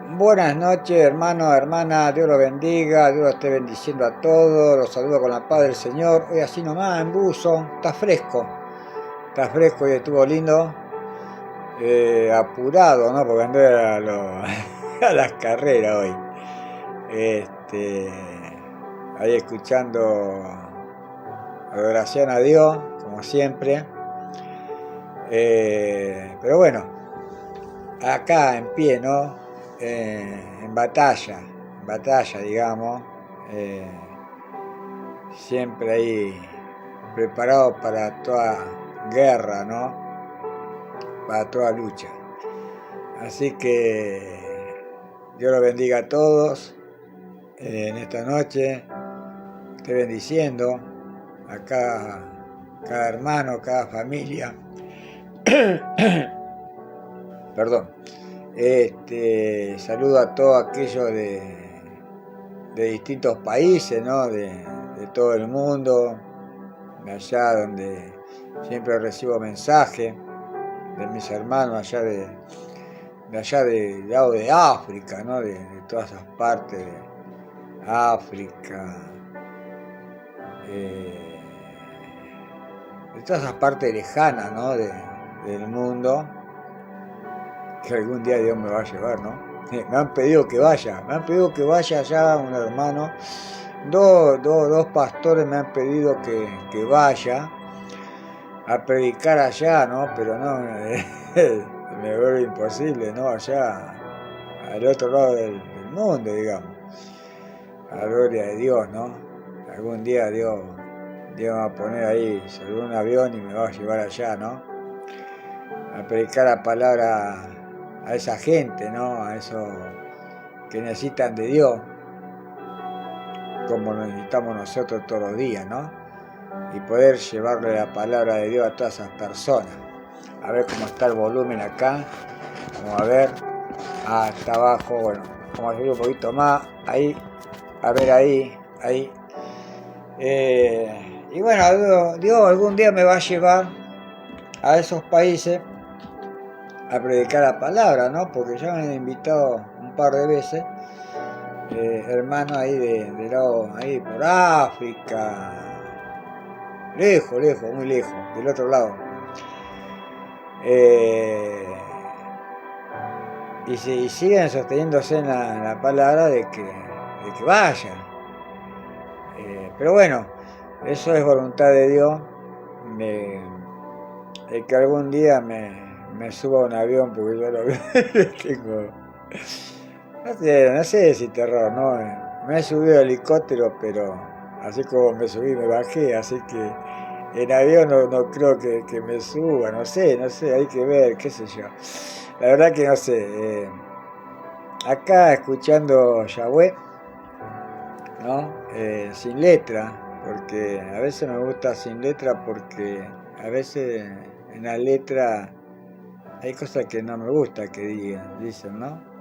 Buenas noches, hermano, hermana, Dios los bendiga, Dios los esté bendiciendo a todos, los saludo con la paz del Señor. Hoy así nomás en buzo, está fresco y estuvo lindo, apurado, ¿no? Porque andé a las carreras hoy. Este, ahí escuchando adoración a Dios, como siempre. Pero bueno, acá en pie, ¿no? En batalla, digamos, eh, siempre ahí preparado para toda guerra, ¿no? Para toda lucha. Así que Dios los bendiga a todos en esta noche, esté bendiciendo a cada hermano, cada familia. Perdón. Saludo a todos aquellos de distintos países, ¿no? De todo el mundo, de allá donde siempre recibo mensajes de mis hermanos allá del lado de África, ¿no? De todas esas partes de África, de todas esas partes lejanas, ¿no? Del mundo, que algún día Dios me va a llevar, ¿no? Me han pedido que vaya allá un hermano, dos pastores me han pedido que vaya a predicar allá, ¿no? Pero no, me vuelve imposible, ¿no? Allá, al otro lado del mundo, digamos, a la gloria de Dios, ¿no? Algún día Dios va a poner ahí sobre un avión y me va a llevar allá, ¿no? A predicar la palabra a esa gente, ¿no? A esos que necesitan de Dios, como lo necesitamos nosotros todos los días, ¿no? Y poder llevarle la palabra de Dios a todas esas personas. A ver cómo está el volumen acá. Vamos a ver. Está abajo, bueno, vamos a subir un poquito más. Ahí, a ver ahí. Y bueno, Dios algún día me va a llevar a esos países a predicar la palabra, ¿no? Porque ya me han invitado un par de veces hermanos ahí de lado, ahí por África, lejos, muy lejos, del otro lado. Y siguen sosteniéndose en la palabra de que vaya. Pero bueno, eso es voluntad de Dios, de que algún día me suba a un avión, porque yo lo tengo, no sé si terror, ¿no? Me he subido a helicóptero, pero así como me subí me bajé, así que en avión no creo que me suba, no sé, hay que ver, qué sé yo. La verdad que no sé. Acá escuchando Yahweh, ¿no? Sin letra, porque a veces me gusta sin letra, porque a veces en la letra hay cosas que no me gusta que dicen, ¿no?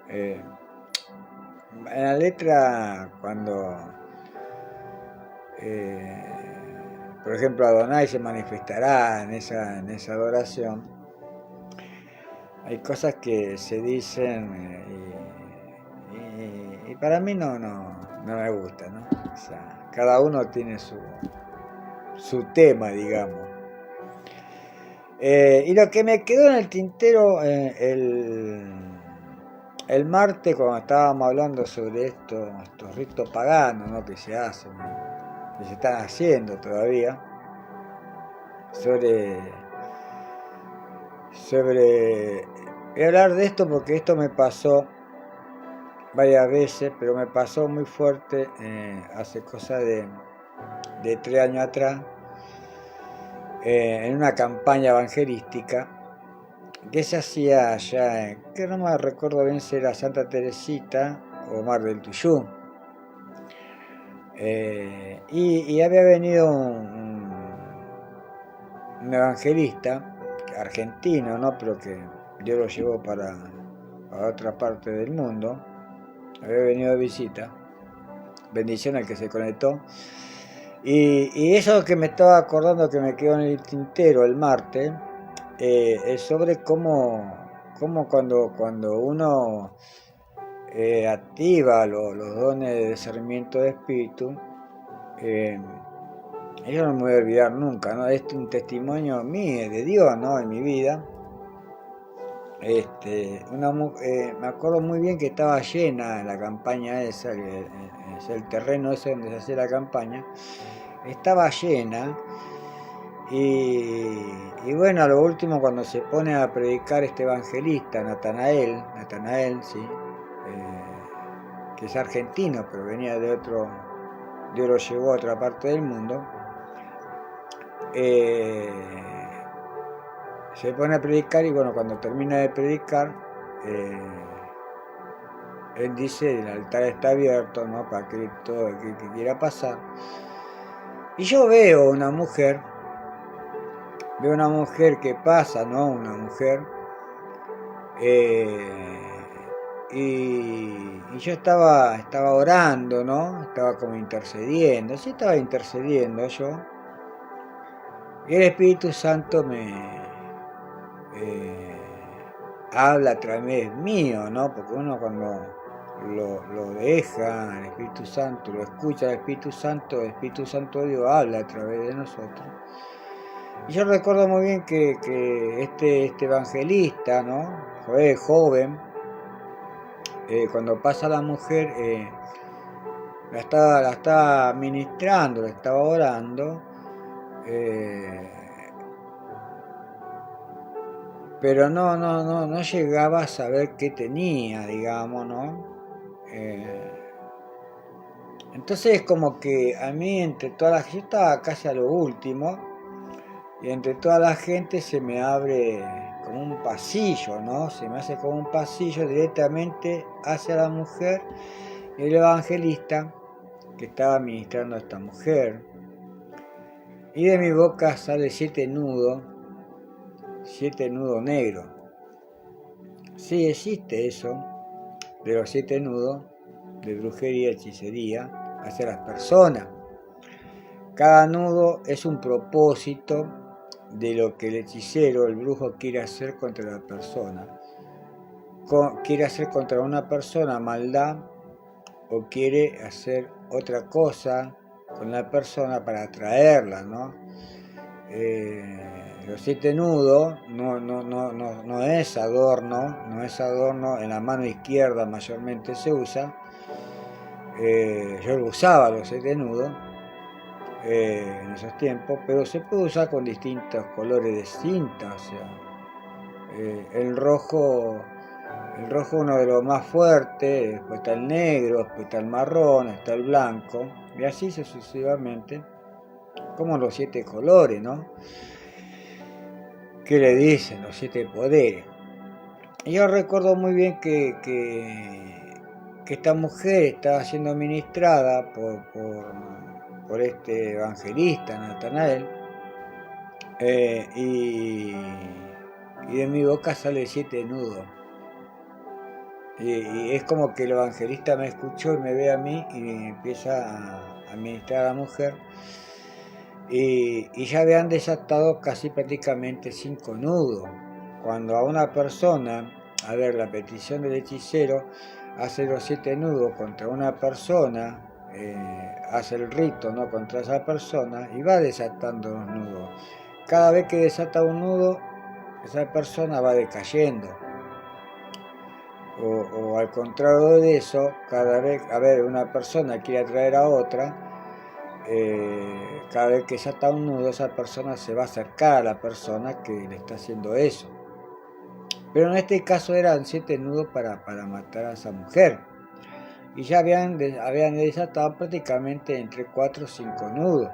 En la letra, cuando, por ejemplo, Adonai se manifestará en esa adoración, hay cosas que se dicen y para mí no me gusta, ¿no? O sea, cada uno tiene su tema, digamos. Y lo que me quedó en el tintero el martes, cuando estábamos hablando sobre estos ritos paganos, ¿no? Que se hacen, que se están haciendo todavía, voy a hablar de esto porque esto me pasó varias veces, pero me pasó muy fuerte hace cosa de 3 años atrás, en una campaña evangelística que se hacía allá, que no me recuerdo bien si era Santa Teresita o Mar del Tuyú. Y había venido un evangelista argentino, ¿no? Pero que Dios lo llevó para otra parte del mundo. Había venido de visita. Bendición al que se conectó. Y eso que me estaba acordando, que me quedó en el tintero el martes, es sobre cómo cuando uno activa los dones de discernimiento de espíritu. Yo no me voy a olvidar nunca, ¿no? Es un testimonio mío, de Dios, ¿no? En mi vida. Me acuerdo muy bien que estaba llena la campaña esa, el terreno ese donde se hacía la campaña, estaba llena. Y bueno, a lo último, cuando se pone a predicar este evangelista, Natanael, sí, que es argentino, pero venía de otro, Dios lo llevó a otra parte del mundo, se pone a predicar y bueno, cuando termina de predicar, él dice, el altar está abierto, ¿no? Para que todo el que quiera pasar. Y yo veo una mujer que pasa, ¿no? Una mujer, y yo estaba orando, ¿no? Estaba como intercediendo, sí estaba intercediendo yo. Y el Espíritu Santo me habla a través mío, ¿no? Porque uno cuando lo deja, el Espíritu Santo, lo escucha el Espíritu Santo Dios habla a través de nosotros. Y yo recuerdo muy bien que este evangelista, ¿no? Joven, cuando pasa la mujer, la estaba ministrando, la estaba orando, pero no llegaba a saber qué tenía, digamos, ¿no? Entonces como que a mí entre todas yo estaba casi a lo último, y entre toda la gente se me abre como un pasillo, ¿no? Se me hace como un pasillo directamente hacia la mujer y el evangelista que estaba ministrando a esta mujer. Y de mi boca sale 7 nudos negros. Sí existe eso, de los 7 nudos, de brujería, hechicería, hacia las personas. Cada nudo es un propósito de lo que el hechicero, el brujo, quiere hacer contra la persona. Quiere hacer contra una persona maldad o quiere hacer otra cosa con la persona para atraerla, ¿no? Los 7 nudos no es adorno, en la mano izquierda mayormente se usa. Yo lo usaba los 7 nudos en esos tiempos, pero se puede usar con distintos colores de cinta, o sea, el rojo uno de los más fuertes, después está el negro, después está el marrón, está el blanco, y así sucesivamente, como los 7 colores, ¿no? ¿Qué le dicen? Los 7 poderes. Y yo recuerdo muy bien que esta mujer estaba siendo ministrada por este evangelista, Natanael, y de mi boca sale 7 nudos. Y es como que el evangelista me escuchó y me ve a mí y empieza a ministrar a la mujer. Y ya habían desatado casi prácticamente 5 nudos. Cuando a una persona, a ver, la petición del hechicero hace los 7 nudos contra una persona, hace el rito, ¿no?, contra esa persona y va desatando los nudos. Cada vez que desata un nudo, esa persona va decayendo. O al contrario de eso, cada vez, a ver, una persona quiere atraer a otra, cada vez que desata un nudo, esa persona se va a acercar a la persona que le está haciendo eso. Pero en este caso eran 7 nudos para matar a esa mujer. Y ya habían desatado prácticamente entre 4 o 5 nudos.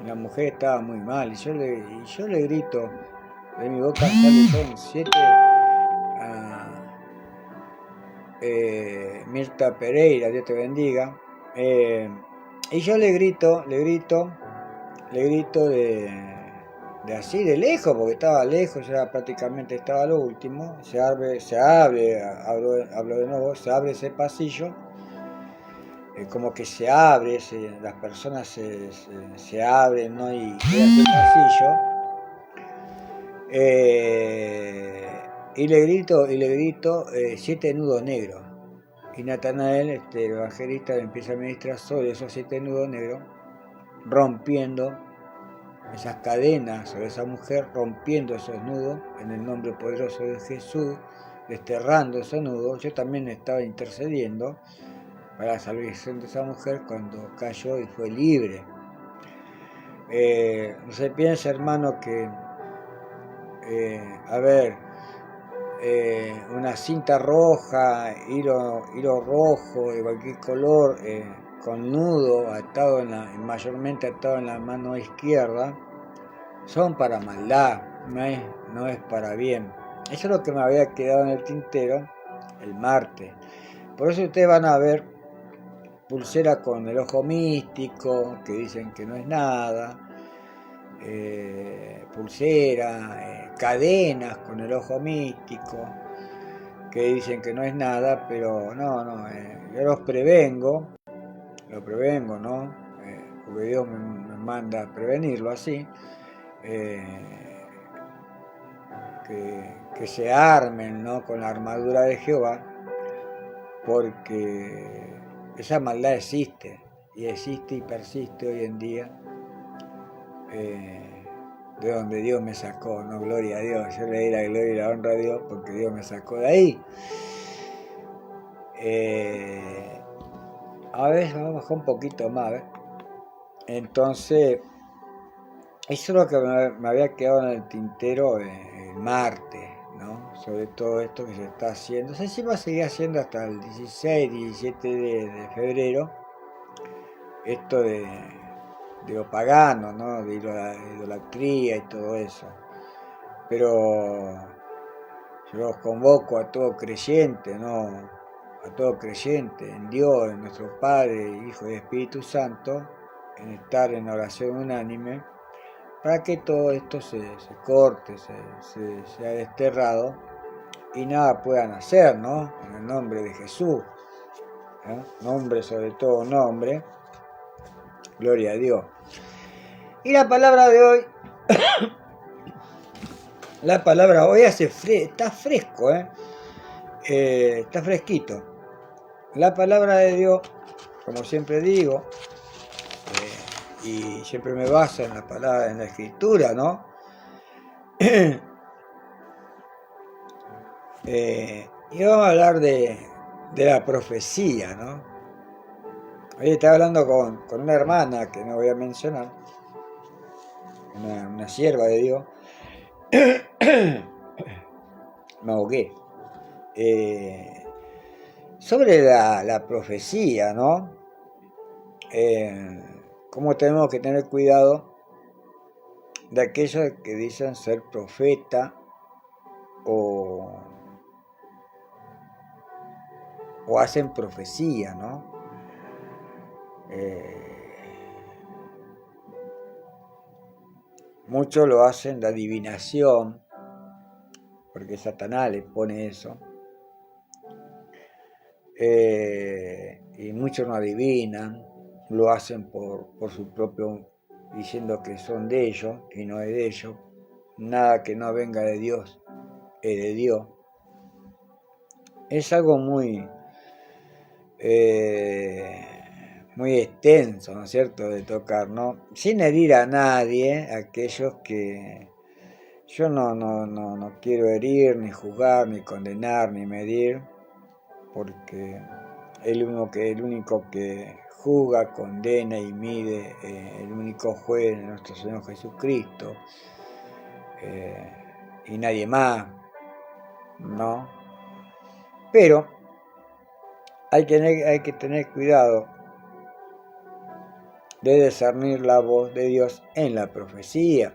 Y la mujer estaba muy mal. Y yo le grito, de mi boca son 7. Mirta Pereira, Dios te bendiga. Y yo le grito de así, de lejos, porque estaba lejos, ya prácticamente estaba lo último. Hablo de nuevo, se abre ese pasillo, como que se abre, las personas se abren, ¿no? Y queda ese pasillo. Y le grito 7 nudos negros. Y Natanael, el evangelista, le empieza a ministrar sobre esos 7 nudos negros, rompiendo esas cadenas sobre esa mujer, rompiendo esos nudos en el nombre poderoso de Jesús, desterrando esos nudos. Yo también estaba intercediendo para la salvación de esa mujer cuando cayó y fue libre. No se piensa, hermano, que una cinta roja, hilo rojo de cualquier color, con nudo atado mayormente atado en la mano izquierda, son para maldad, no es para bien. Eso es lo que me había quedado en el tintero el martes. Por eso ustedes van a ver pulsera con el ojo místico, que dicen que no es nada, pulsera, cadenas con el ojo místico, que dicen que no es nada, pero no, yo lo prevengo, ¿no? Porque Dios me manda a prevenirlo así, que se armen, ¿no?, con la armadura de Jehová, porque esa maldad existe y persiste hoy en día, de donde Dios me sacó, no, gloria a Dios. Yo le di la gloria y la honra a Dios porque Dios me sacó de ahí. A ver, vamos a bajar un poquito más, ¿ves? Entonces, eso es lo que me había quedado en el tintero el martes, ¿no? Sobre todo esto que se está haciendo. No sé si va a seguir haciendo hasta el 16, 17 de febrero. Esto de lo pagano, ¿no? De idolatría y todo eso. Pero yo los convoco a todo creyente, ¿no? A todo creyente en Dios, en nuestro Padre, Hijo y Espíritu Santo, en estar en oración unánime, para que todo esto se corte, sea desterrado y nada puedan hacer, ¿no? En el nombre de Jesús, ¿no? Nombre sobre todo nombre, gloria a Dios. Y la palabra de hoy, está fresco, está fresquito. La palabra de Dios, como siempre digo, y siempre me baso en la palabra, en la escritura, ¿no? Y vamos a hablar de la profecía, ¿no? Hoy estaba hablando con una hermana que no voy a mencionar, una sierva de Dios. Me ahogué. Sobre la profecía, ¿no? Cómo tenemos que tener cuidado de aquellos que dicen ser profeta o hacen profecía, ¿no? Muchos lo hacen de adivinación, porque Satanás les pone eso. Y muchos no adivinan, lo hacen por su propio, diciendo que son de ellos y no es de ellos. Nada que no venga de Dios es de Dios. Es algo muy extenso, ¿no es cierto?, de tocar, ¿no? Sin herir a nadie, aquellos que yo no quiero herir, ni juzgar, ni condenar, ni medir, porque el único que juzga, condena y mide, el único juez es nuestro Señor Jesucristo, y nadie más, ¿no? Pero hay que tener cuidado de discernir la voz de Dios en la profecía.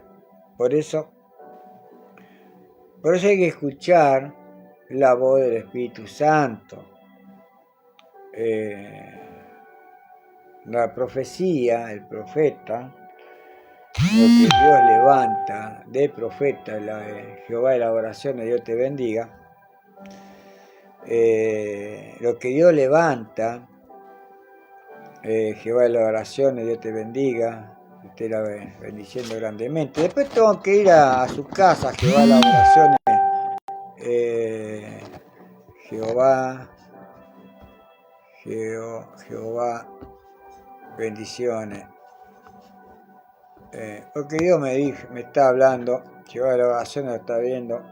Por eso hay que escuchar la voz del Espíritu Santo. La profecía, el profeta, lo que Dios levanta de profeta, Jehová de la oración de Dios te bendiga, lo que Dios levanta, Jehová de la oración de Dios te bendiga, te esté bendiciendo grandemente. Después tengo que ir a su casa, Jehová de la oración, Jehová Jehová, bendiciones. Porque Dios me está hablando, Jehová de la oración lo está viendo,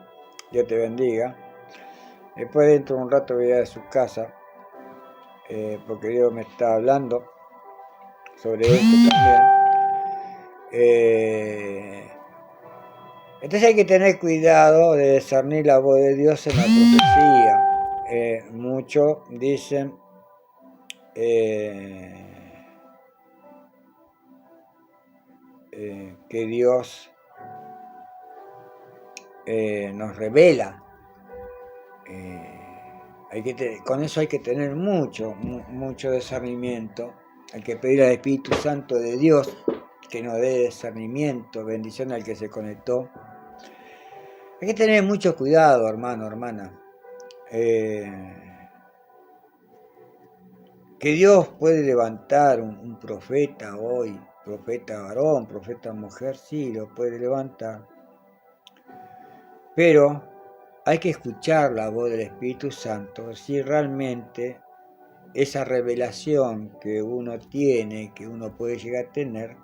Dios te bendiga. Después dentro de un rato voy a ir a su casa, porque Dios me está hablando sobre esto también. Entonces hay que tener cuidado de discernir la voz de Dios en la profecía. Muchos dicen que Dios nos revela. Con eso hay que tener mucho discernimiento. Hay que pedir al Espíritu Santo de Dios que nos dé discernimiento, bendición al que se conectó. Hay que tener mucho cuidado, hermano, hermana. Que Dios puede levantar un profeta hoy, profeta varón, profeta mujer, sí, lo puede levantar. Pero hay que escuchar la voz del Espíritu Santo si realmente esa revelación que uno tiene, que uno puede llegar a tener,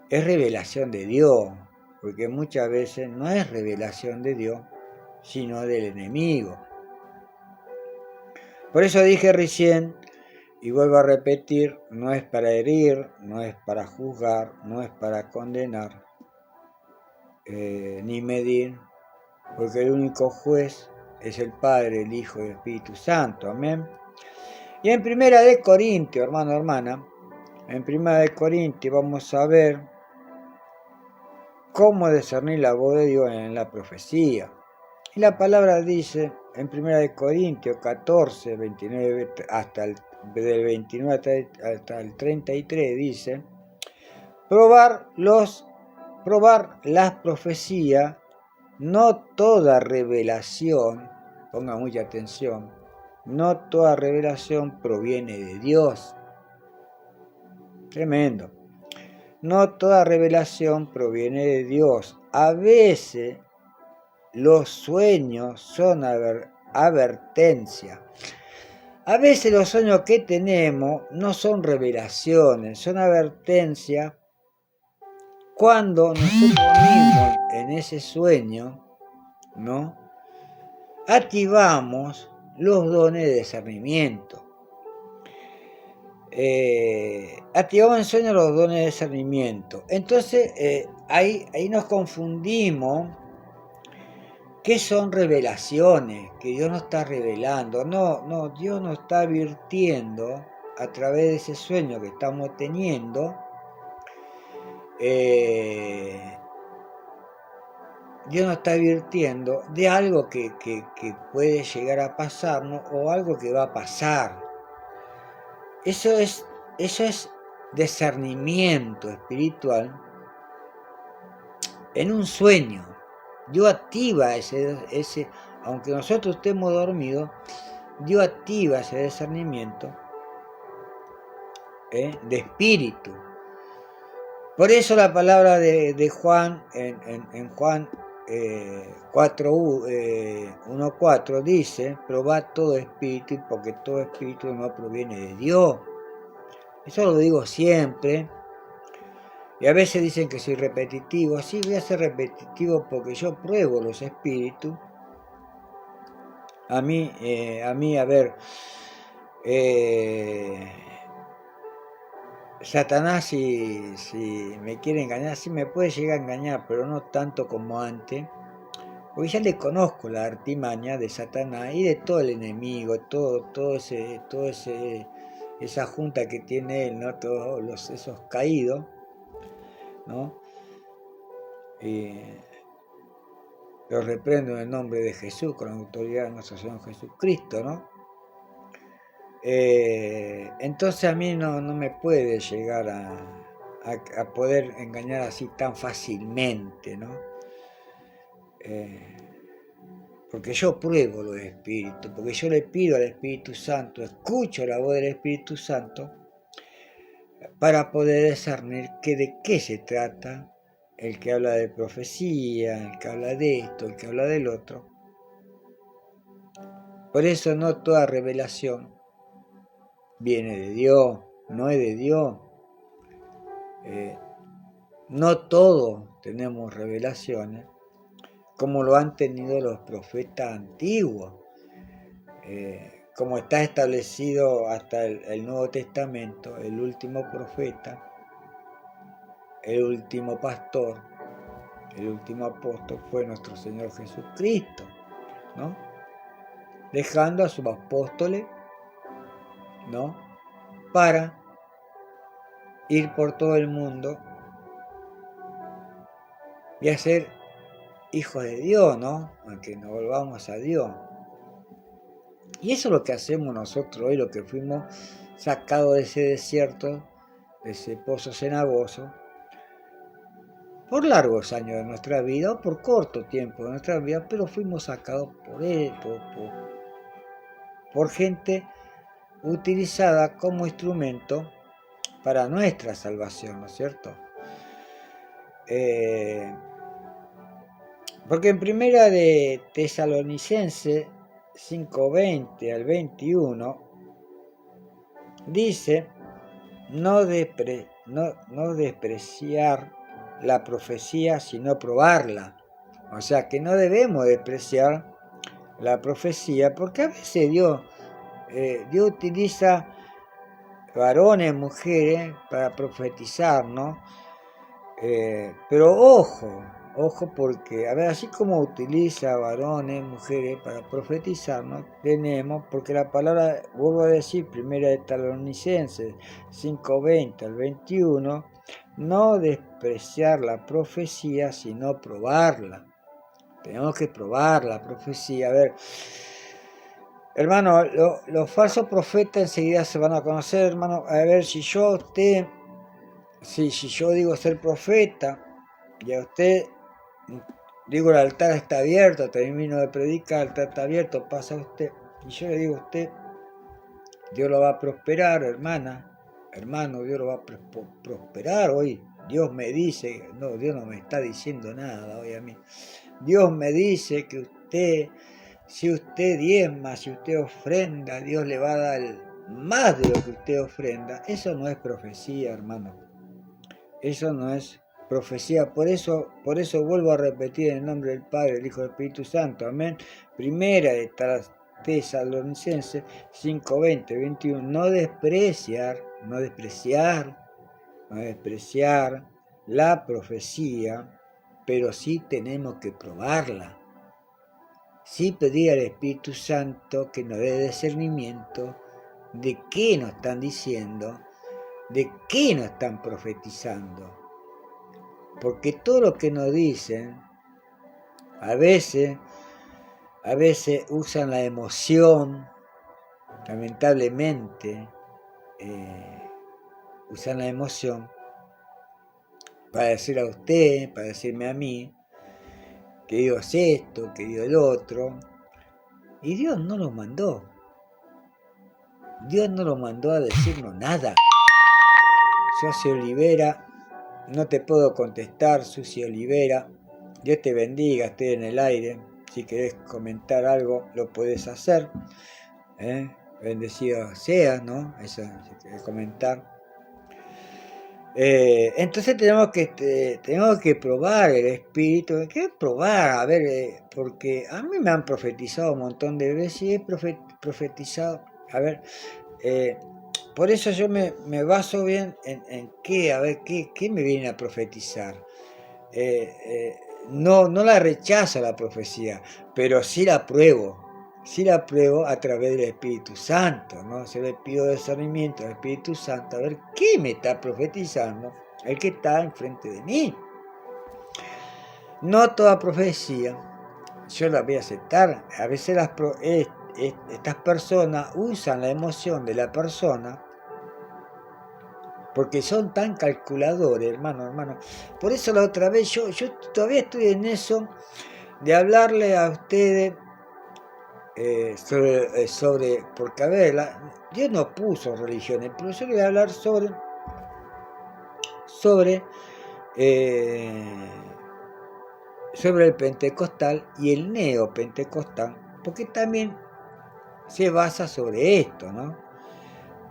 es revelación de Dios, porque muchas veces no es revelación de Dios, sino del enemigo. Por eso dije recién, y vuelvo a repetir, no es para herir, no es para juzgar, no es para condenar, ni medir, porque el único juez es el Padre, el Hijo y el Espíritu Santo, amén. Y en Primera de Corintios, hermano, hermana, en Primera de Corintios vamos a ver cómo discernir la voz de Dios en la profecía. Y la palabra dice, en Primera de Corintios 14, 29, del 29 hasta el 33, dice, probar las profecías, no toda revelación, ponga mucha atención, no toda revelación proviene de Dios. Tremendo. No toda revelación proviene de Dios. A veces los sueños son advertencia. A veces los sueños que tenemos no son revelaciones, son advertencias cuando nosotros mismos en ese sueño, ¿no?, activamos los dones de discernimiento. Activamos en sueño los dones de discernimiento. Entonces ahí nos confundimos. ¿Qué son revelaciones? Que Dios nos está revelando. No, Dios nos está advirtiendo a través de ese sueño que estamos teniendo. Dios nos está advirtiendo de algo que puede llegar a pasarnos o algo que va a pasar. Eso es discernimiento espiritual en un sueño. Dios activa ese, aunque nosotros estemos dormidos, Dios activa ese discernimiento de espíritu. Por eso la palabra de Juan, en Juan 1:4 dice, probad todo espíritu, porque todo espíritu no proviene de Dios. Eso lo digo siempre. Y a veces dicen que soy repetitivo. Sí, voy a ser repetitivo porque yo pruebo los espíritus. A mí, a ver, Satanás, si me quiere engañar, sí me puede llegar a engañar, pero no tanto como antes. Porque ya le conozco la artimaña de Satanás y de todo el enemigo, esa junta que tiene él, ¿no? Todos esos caídos, ¿no? Los reprendo en el nombre de Jesús, con la autoridad de nuestro Señor Jesucristo, ¿no? Entonces a mí no me puede llegar a poder engañar así tan fácilmente, ¿no? Porque yo pruebo los espíritus, porque yo le pido al Espíritu Santo, escucho la voz del Espíritu Santo para poder discernir de qué se trata el que habla de profecía, el que habla de esto, el que habla del otro. Por eso no toda revelación viene de Dios, no es de Dios. No todos tenemos revelaciones como lo han tenido los profetas antiguos, como está establecido hasta el Nuevo Testamento. El último profeta, el último pastor, el último apóstol fue nuestro Señor Jesucristo, ¿no? Dejando a sus apóstoles, ¿no?, para ir por todo el mundo y hacer hijos de Dios, ¿no?, aunque nos volvamos a Dios. Y eso es lo que hacemos nosotros hoy, lo que fuimos sacados de ese desierto, de ese pozo cenagoso, por largos años de nuestra vida o por corto tiempo de nuestra vida, pero fuimos sacados por él, por gente utilizada como instrumento para nuestra salvación, ¿no es cierto? Porque en primera de Tesalonicenses 5:20 al 21 dice no despreciar la profecía, sino probarla. O sea que no debemos despreciar la profecía, porque a veces Dios utiliza varones, mujeres para profetizar, ¿no? Pero ojo, porque, a ver, así como utiliza varones, mujeres para profetizar, ¿no?, tenemos, porque la palabra, vuelvo a decir, primera de Tesalonicenses 5:20 al 21, no despreciar la profecía, sino probarla. Tenemos que probar la profecía. A ver, hermano, los falsos profetas enseguida se van a conocer, hermano. A ver, si yo digo ser profeta, y a usted digo el altar está abierto, termino de predicar, el altar está abierto, pasa usted, y yo le digo a usted, Dios lo va a prosperar, hermano, Dios lo va a prosperar hoy. Dios me dice, no, Dios no me está diciendo nada hoy a mí. Dios me dice que usted, si usted diezma, si usted ofrenda, Dios le va a dar más de lo que usted ofrenda. Eso no es profecía, hermano. Eso no es profecía. Por eso vuelvo a repetir en el nombre del Padre, del Hijo y del Espíritu Santo. Amén. Primera de Tesalonicenses 5:20, 21. No despreciar la profecía, pero sí tenemos que probarla. Sí pedir al Espíritu Santo que nos dé discernimiento de qué nos están diciendo, de qué nos están profetizando. Porque todo lo que nos dicen, a veces usan la emoción, lamentablemente, usan la emoción para decir a usted, para decirme a mí, que Dios es esto, que Dios es lo otro. Y Dios no lo mandó. Dios no lo mandó a decirnos nada. Susi Olivera, no te puedo contestar, Susi Olivera. Dios te bendiga, estoy en el aire. Si querés comentar algo, lo puedes hacer. Bendecido sea, ¿no? Eso, si querés comentar. Entonces tenemos que probar el espíritu. ¿Qué probar? A ver, porque a mí me han profetizado un montón de veces y he profetizado. A ver, por eso yo me baso bien en qué, a ver, qué me viene a profetizar. No la rechazo la profecía, pero sí la pruebo. Sí la pruebo a través del Espíritu Santo, ¿no? Yo le pido discernimiento al Espíritu Santo a ver qué me está profetizando el que está enfrente de mí. No toda profecía yo la voy a aceptar. A veces estas personas usan la emoción de la persona porque son tan calculadores, hermano. Por eso la otra vez yo todavía estoy en eso de hablarle a ustedes sobre, porque a ver, Dios no puso religiones, pero yo le voy a hablar sobre el pentecostal y el neopentecostal, porque también se basa sobre esto, ¿no?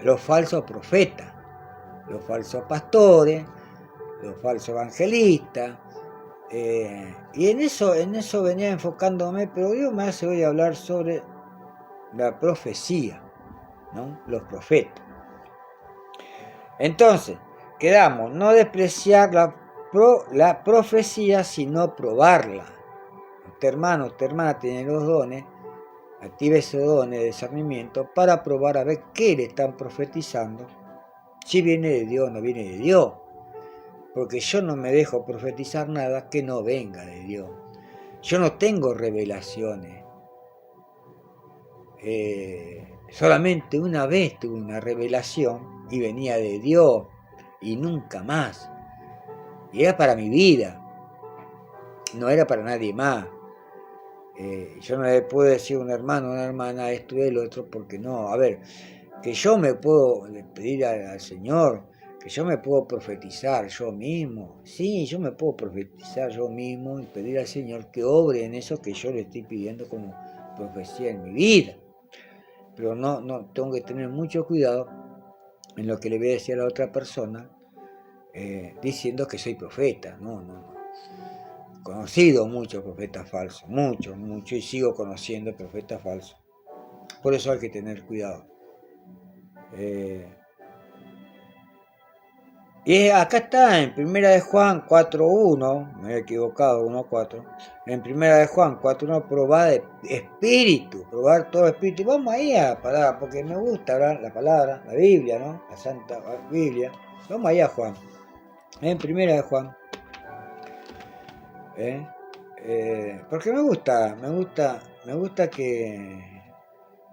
los falsos profetas, los falsos pastores, los falsos evangelistas. Y en eso venía enfocándome, pero Dios me hace hoy hablar sobre la profecía, ¿no? Los profetas. Entonces, quedamos, no despreciar la profecía, sino probarla. Usted hermano, usted hermana tiene los dones, active ese don de discernimiento para probar a ver qué le están profetizando, si viene de Dios o no viene de Dios. Porque yo no me dejo profetizar nada que no venga de Dios. Yo no tengo revelaciones. Solamente una vez tuve una revelación y venía de Dios y nunca más. Y era para mi vida, no era para nadie más. Yo no le puedo decir a un hermano o una hermana esto y lo otro porque no. A ver, que yo me puedo pedir al Señor, que yo me puedo profetizar yo mismo. Sí, yo me puedo profetizar yo mismo y pedir al Señor que obre en eso que yo le estoy pidiendo como profecía en mi vida. Pero no tengo que tener mucho cuidado en lo que le voy a decir a la otra persona diciendo que soy profeta. No. Conocido muchos profetas falsos, mucho, y sigo conociendo profetas falsos. Por eso hay que tener cuidado. Y acá está en Primera de Juan 4.1, me he equivocado, 1.4. En Primera de Juan 4.1, probar espíritu, probar todo espíritu. Vamos ahí a la palabra, porque me gusta hablar la palabra, la Biblia, ¿no? La Santa Biblia. Vamos ahí a Juan. En Primera de Juan. Porque me gusta que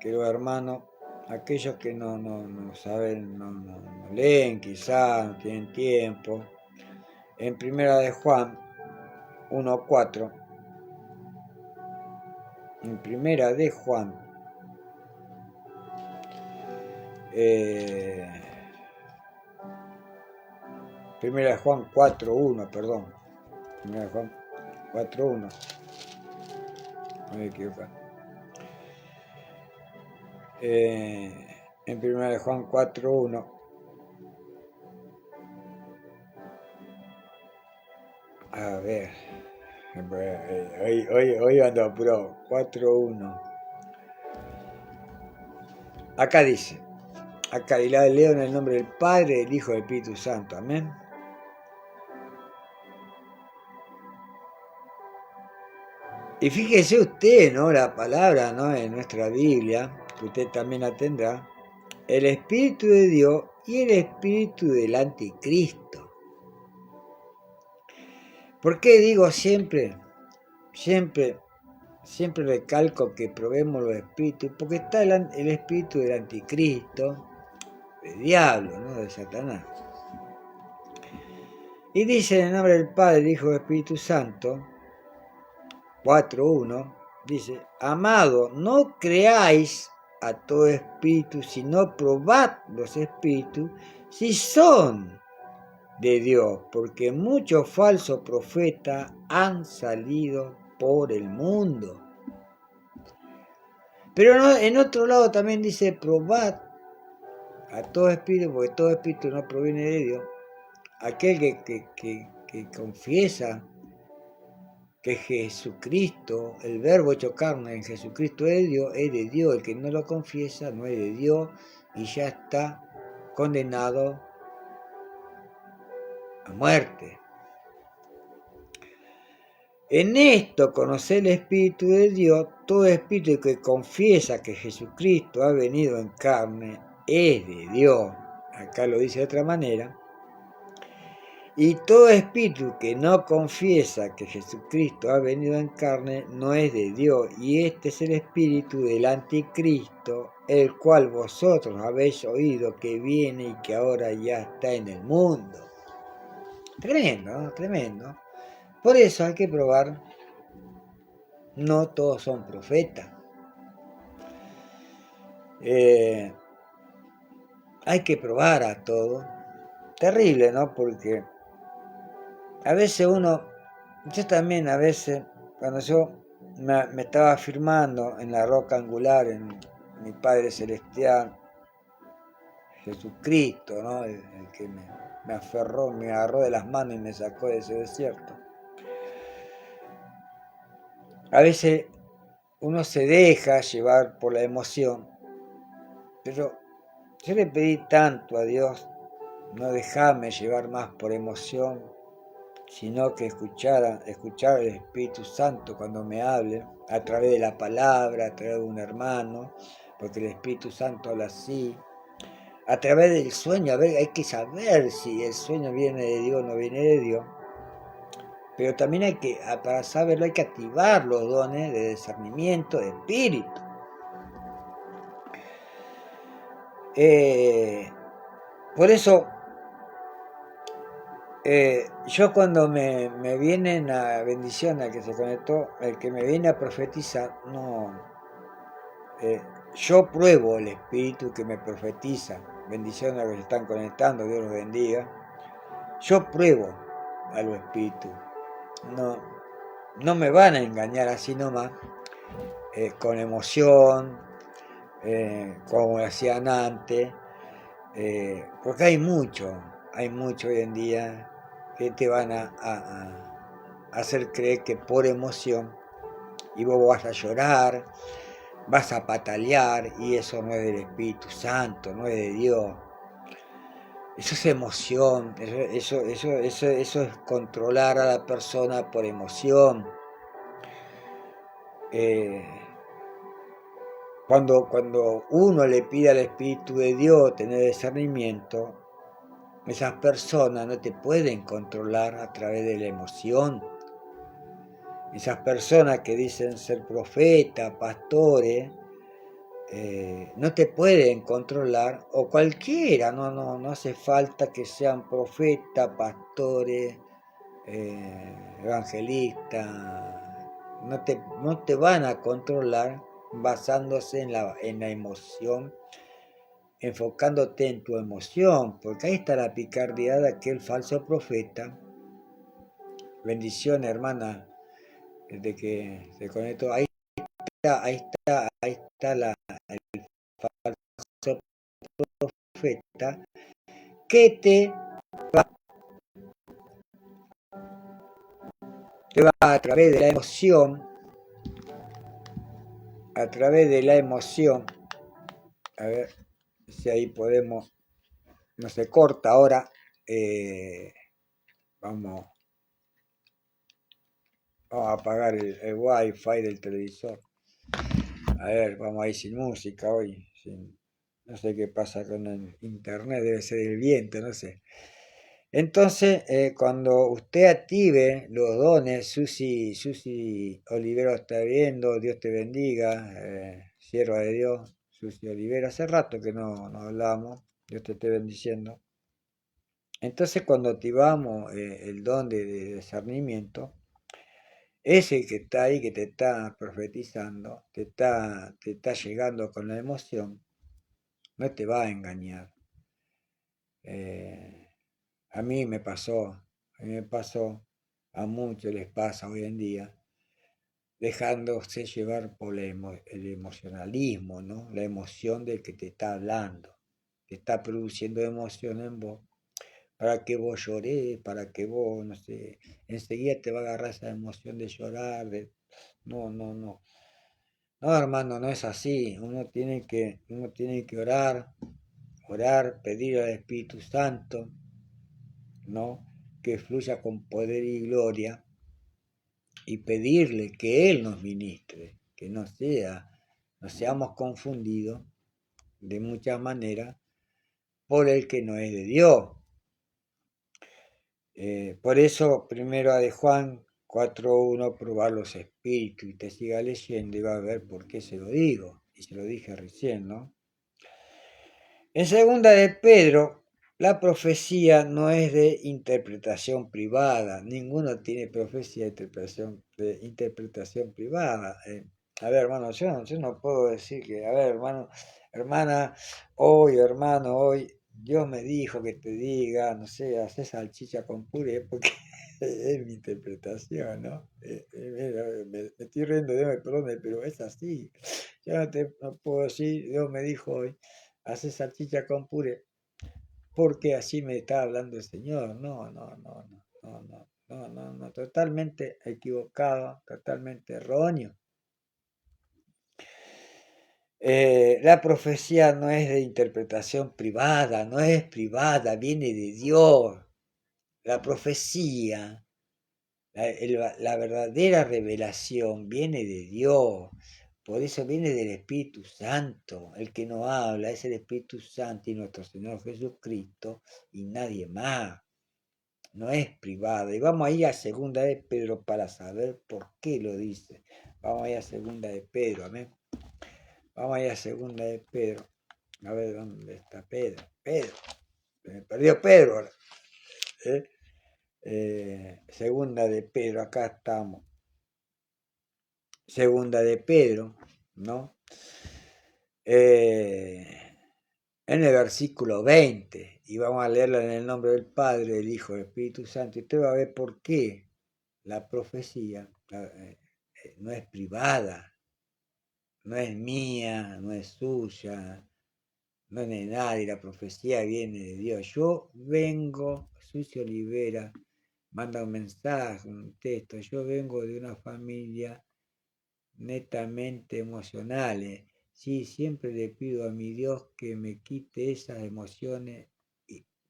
los hermanos, aquellos que no saben, no leen quizás, no tienen tiempo, en Primera de Juan 1.4, en Primera de Juan, Primera de Juan 4.1, perdón, Primera de Juan 4.1, no me equivoco. En Primera de Juan 4.1, a ver, hoy ando pro, 4.1. Acá dice, acá y la leo en el nombre del Padre, del Hijo y del Espíritu Santo, amén. Y fíjese usted, ¿no? La palabra, ¿no? En nuestra Biblia, que usted también la tendrá, el Espíritu de Dios y el Espíritu del Anticristo. ¿Por qué digo siempre recalco que probemos los espíritus? Porque está el espíritu del Anticristo, del diablo, ¿no? De Satanás. Y dice en el nombre del Padre, del Hijo y del Espíritu Santo, 4.1, dice, amado, no creáis a todo espíritu, sino probad los espíritus si son de Dios, porque muchos falsos profetas han salido por el mundo. Pero no, en otro lado también dice, probad a todo espíritu, porque todo espíritu no proviene de Dios. Aquel que confiesa que Jesucristo, el verbo hecho carne en Jesucristo es de Dios. El que no lo confiesa no es de Dios y ya está condenado a muerte. En esto conocer el Espíritu de Dios, todo espíritu que confiesa que Jesucristo ha venido en carne es de Dios. Acá lo dice de otra manera. Y todo espíritu que no confiesa que Jesucristo ha venido en carne no es de Dios, y este es el espíritu del Anticristo, el cual vosotros habéis oído que viene y que ahora ya está en el mundo. Tremendo, ¿no? Tremendo. Por eso hay que probar. No todos son profetas. Hay que probar a todo. Terrible, ¿no? Porque a veces yo también a veces, cuando yo me estaba firmando en la roca angular, en mi Padre Celestial, Jesucristo, ¿no? El que me aferró, me agarró de las manos y me sacó de ese desierto. A veces uno se deja llevar por la emoción, pero yo le pedí tanto a Dios, no dejarme llevar más por emoción, sino que escuchar al Espíritu Santo cuando me hable, a través de la palabra, a través de un hermano, porque el Espíritu Santo habla así, a través del sueño. A ver, hay que saber si el sueño viene de Dios o no viene de Dios, pero también para saberlo hay que activar los dones de discernimiento, de espíritu. Por eso, yo cuando me vienen a bendición, al que se conectó, el que me viene a profetizar, no, yo pruebo el espíritu que me profetiza. Bendición a los que se están conectando, Dios los bendiga. Yo pruebo a los espíritus. No me van a engañar así nomás, con emoción, como hacían antes, porque hay mucho hoy en día que te van a hacer creer que por emoción, y vos vas a llorar, vas a patalear, y eso no es del Espíritu Santo, no es de Dios. Eso es emoción, eso es controlar a la persona por emoción. Cuando uno le pide al Espíritu de Dios tener discernimiento, esas personas no te pueden controlar a través de la emoción. Esas personas que dicen ser profetas, pastores, no te pueden controlar, o cualquiera, no hace falta que sean profetas, pastores, evangelistas, no te van a controlar basándose en la emoción, enfocándote en tu emoción, porque ahí está la picardía de aquel falso profeta. Bendiciones, hermana, de que se conectó. Ahí está el falso profeta que te va a través de la emoción, a ver si ahí podemos, no se corta ahora, vamos a apagar el wifi del televisor. A ver, vamos ahí sin música hoy, no sé qué pasa con el internet, debe ser el viento, no sé. Entonces, cuando usted active los dones, Susi Olivero está viendo, Dios te bendiga, sierva de Dios, Susi Olivero, hace rato que no hablamos, Dios te esté bendiciendo. Entonces, cuando activamos el don de discernimiento, ese que está ahí, que te está profetizando, te está llegando con la emoción, no te va a engañar. A mí me pasó, a muchos les pasa hoy en día, dejándose llevar por el emocionalismo, ¿no? La emoción del que te está hablando, te está produciendo emoción en vos, para que vos llores, para que vos, no sé, enseguida te va a agarrar esa emoción de llorar, no, hermano, no es así. Uno tiene que orar, pedir al Espíritu Santo, ¿no? Que fluya con poder y gloria, y pedirle que Él nos ministre, que no seamos confundidos de muchas maneras por el que no es de Dios. Por eso, primero de Juan 4:1, probar los espíritus, y te siga leyendo y va a ver por qué se lo digo, y se lo dije recién, ¿no? En segunda de Pedro, la profecía no es de interpretación privada. Ninguno tiene profecía de interpretación privada. A ver, hermano, yo no puedo decir que, a ver, hermano, hermana, hermano, hoy Dios me dijo que te diga, no sé, hacer salchicha con puré, porque es mi interpretación, ¿no? Me estoy riendo, Dios me perdone, pero es así. Yo no puedo decir, Dios me dijo hoy, hacer salchicha con puré, porque así me está hablando el Señor. No, no, no, no, no, no, no, no, no, totalmente equivocado, totalmente erróneo. La profecía no es de interpretación privada, no es privada, viene de Dios. La profecía, la verdadera revelación viene de Dios. Por eso viene del Espíritu Santo. El que no habla es el Espíritu Santo y nuestro Señor Jesucristo y nadie más. No es privada. Y vamos a ir a segunda de Pedro para saber por qué lo dice. Vamos a ir a segunda de Pedro, amén. Vamos a ir a segunda de Pedro. A ver dónde está Pedro. Pedro. Me perdió Pedro ahora. Segunda de Pedro, acá estamos. Segunda de Pedro, ¿no? En el versículo 20, y vamos a leerla en el nombre del Padre, del Hijo, del Espíritu Santo, y usted va a ver por qué la profecía no es privada, no es mía, no es suya, no es de nadie, la profecía viene de Dios. Yo vengo, Sucio Olivera, manda un mensaje, un texto, yo vengo de una familia netamente emocionales. Sí, siempre le pido a mi Dios que me quite esas emociones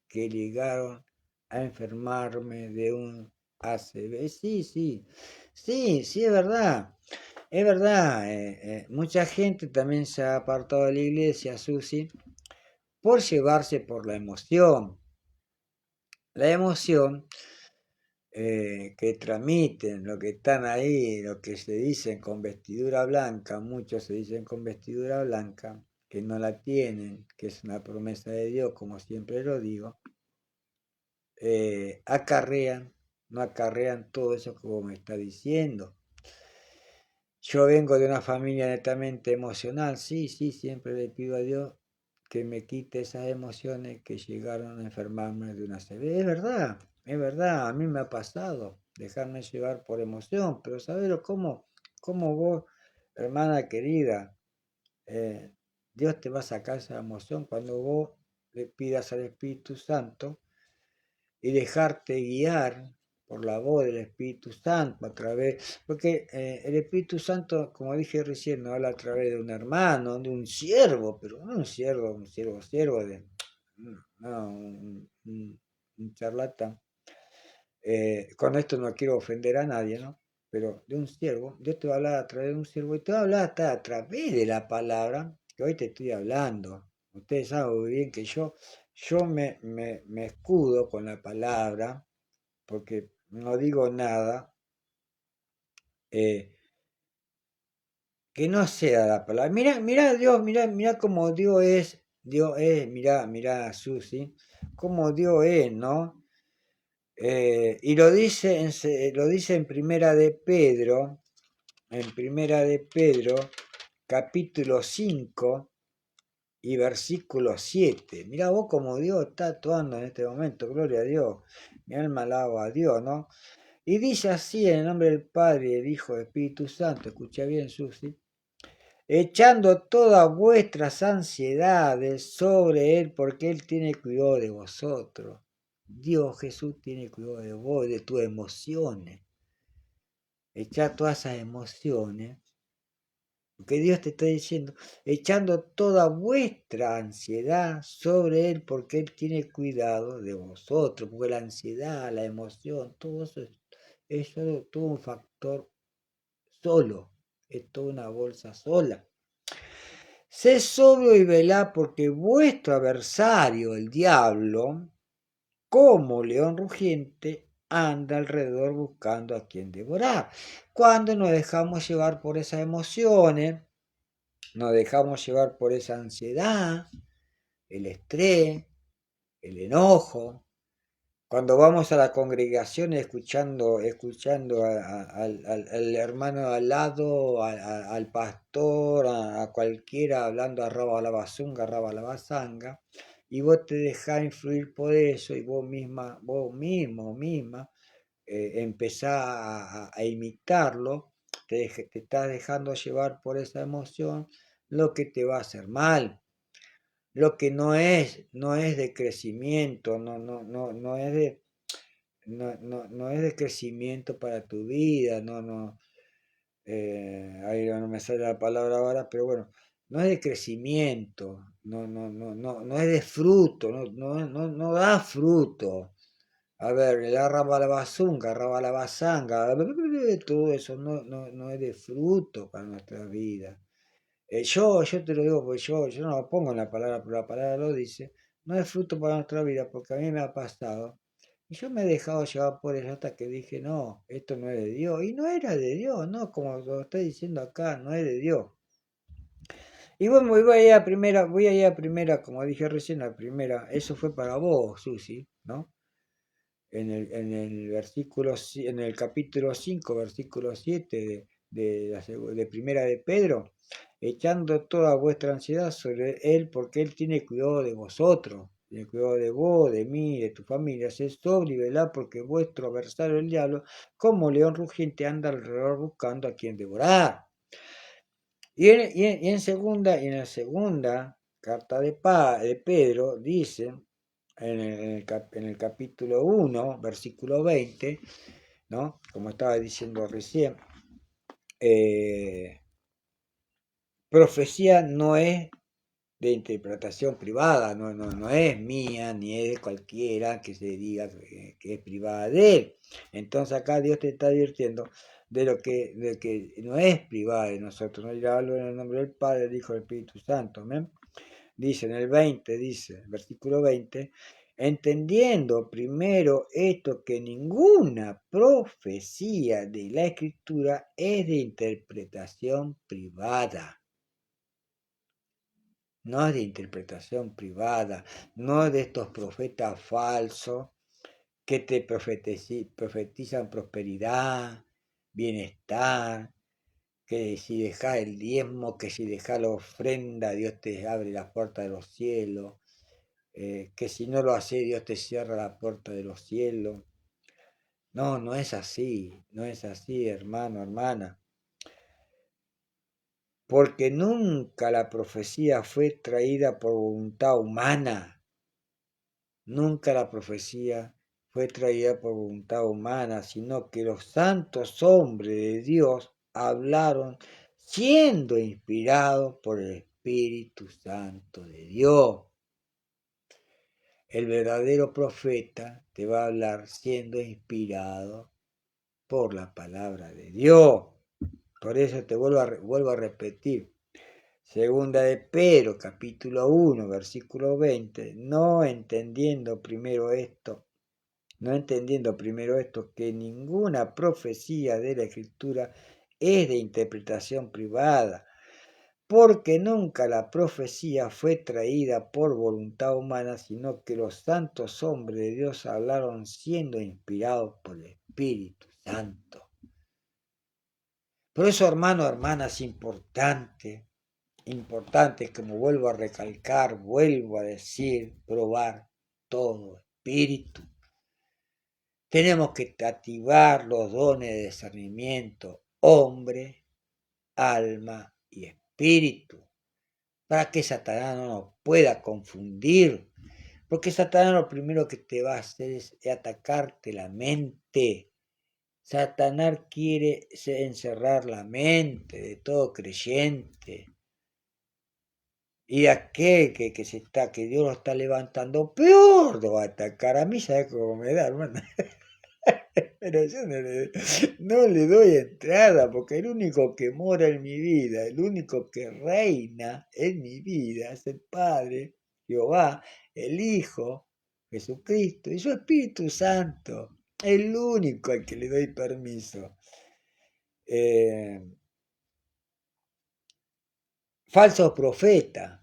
que llegaron a enfermarme de un ACV. Sí, sí, sí, sí, es verdad. Es verdad, mucha gente también se ha apartado de la iglesia, Susi, por llevarse por la emoción. La emoción que transmiten, lo que están ahí, lo que se dicen con vestidura blanca, muchos se dicen con vestidura blanca, que no la tienen, que es una promesa de Dios, como siempre lo digo, no acarrean todo eso que vos me está diciendo. Yo vengo de una familia netamente emocional, sí, sí, siempre le pido a Dios que me quite esas emociones que llegaron a enfermarme de una CB. Es verdad, a mí me ha pasado dejarme llevar por emoción, pero ¿sabes cómo vos, hermana querida, eh, Dios te va a sacar esa emoción cuando vos le pidas al Espíritu Santo y dejarte guiar por la voz del Espíritu Santo a través, porque el Espíritu Santo, como dije recién, no habla a través de un hermano, de un siervo, pero no un siervo de, no, un charlatán. Con esto no quiero ofender a nadie, ¿no? Pero de un siervo, Dios te va a hablar a través de un siervo y te va a hablar hasta a través de la palabra que hoy te estoy hablando. Ustedes saben muy bien que yo me escudo con la palabra porque no digo nada eh, que no sea la palabra. Mira Dios, mira cómo Dios es, mira Susi, cómo Dios es, ¿no? Y lo dice en primera de Pedro, capítulo 5 y versículo 7. Mirá vos como Dios está actuando en este momento, gloria a Dios. Mi alma alaba a Dios, ¿no? Y dice así en el nombre del Padre, del Hijo, del Espíritu Santo, escucha bien, Susi, echando todas vuestras ansiedades sobre Él, porque Él tiene cuidado de vosotros. Dios Jesús tiene cuidado de vos, de tus emociones. Echar todas esas emociones, porque Dios te está diciendo, echando toda vuestra ansiedad sobre Él, porque Él tiene cuidado de vosotros, porque la ansiedad, la emoción, todo eso es solo todo un factor solo, es toda una bolsa sola. Sé sobrio y velá porque vuestro adversario, el diablo, como león rugiente, anda alrededor buscando a quien devorar. Cuando nos dejamos llevar por esas emociones, nos dejamos llevar por esa ansiedad, el estrés, el enojo, cuando vamos a la congregación escuchando al hermano al lado, al pastor, a cualquiera hablando a raba la bazunga, raba la bazanga, y vos te dejás influir por eso y vos misma, empezás a imitarlo, te estás dejando llevar por esa emoción, lo que te va a hacer mal. lo que no es de crecimiento, no es de, no es de crecimiento para tu vida, ahí no me sale la palabra ahora, pero bueno, no es de crecimiento, no es de fruto, no da fruto. A ver, la rabalabazunga, rabalabazanga, todo eso no es de fruto para nuestra vida. Yo te lo digo porque yo no lo pongo en la palabra, pero la palabra lo dice, no es fruto para nuestra vida, porque a mí me ha pasado. Y yo me he dejado llevar por eso hasta que dije, no, esto no es de Dios. Y no era de Dios, ¿no? Como lo estoy diciendo acá, no es de Dios. Y bueno, voy a ir a primera, como dije recién, a primera. Eso fue para vos, Susi, ¿no? En el versículo, en el capítulo 5 versículo 7 de primera de Pedro, echando toda vuestra ansiedad sobre él, porque él tiene cuidado de vosotros, tiene cuidado de vos, de mí, de tu familia. Sed sobrio y velad, porque vuestro adversario el diablo, como león rugiente, anda alrededor buscando a quien devorar. Y en la segunda carta de Pedro dice, en el capítulo 1, versículo 20, ¿no? Como estaba diciendo recién, eh, profecía no es de interpretación privada, no es mía ni es de cualquiera que se diga que es privada de él. Entonces acá Dios te está advirtiendo de que no es privada de nosotros, ¿no? Yo hablo en el nombre del Padre, del Hijo y del Espíritu Santo, ¿amén? Dice en el 20, dice, versículo 20, entendiendo primero esto, que ninguna profecía de la Escritura es de interpretación privada. No es de interpretación privada, no es de estos profetas falsos que te profetizan prosperidad, bienestar, que si dejas el diezmo, que si dejas la ofrenda, Dios te abre la puerta de los cielos, que si no lo hace, Dios te cierra la puerta de los cielos. No, no es así, no es así, hermano, hermana. Porque nunca la profecía fue traída por voluntad humana. Nunca la profecía fue traída por voluntad humana, sino que los santos hombres de Dios hablaron siendo inspirados por el Espíritu Santo de Dios. El verdadero profeta te va a hablar siendo inspirado por la palabra de Dios. Por eso te vuelvo a repetir. Segunda de Pedro, capítulo 1, versículo 20. No entendiendo primero esto, que ninguna profecía de la Escritura es de interpretación privada, porque nunca la profecía fue traída por voluntad humana, sino que los santos hombres de Dios hablaron siendo inspirados por el Espíritu Santo. Por eso, hermano, hermana, es importante, como vuelvo a recalcar, vuelvo a decir, probar todo espíritu. Tenemos que activar los dones de discernimiento, hombre, alma y espíritu, para que Satanás no nos pueda confundir, porque Satanás lo primero que te va a hacer es atacarte la mente. Satanás quiere encerrar la mente de todo creyente. Y aquel que Dios lo está levantando, peor lo va a atacar. A mí, ¿sabes cómo me da, hermano? Pero yo no le doy entrada, porque el único que mora en mi vida, el único que reina en mi vida es el Padre, Jehová, el Hijo, Jesucristo y su Espíritu Santo. El único al que le doy permiso. Falso profeta,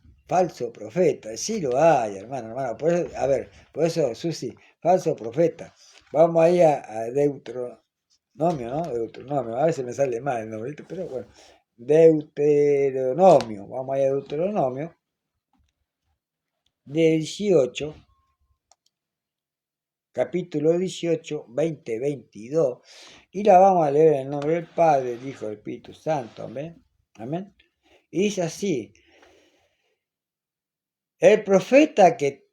sí lo hay, hermano. Por eso, a ver, por eso, Susi, falso profeta. Vamos ahí a Deuteronomio, ¿no? Deuteronomio, a veces me sale mal el nombre, pero bueno. Deuteronomio, vamos ahí a Deuteronomio, de 18, capítulo 18, 20, 22, y la vamos a leer en el nombre del Padre, del Hijo, del Espíritu Santo, amén. Amén. Y dice así, El profeta que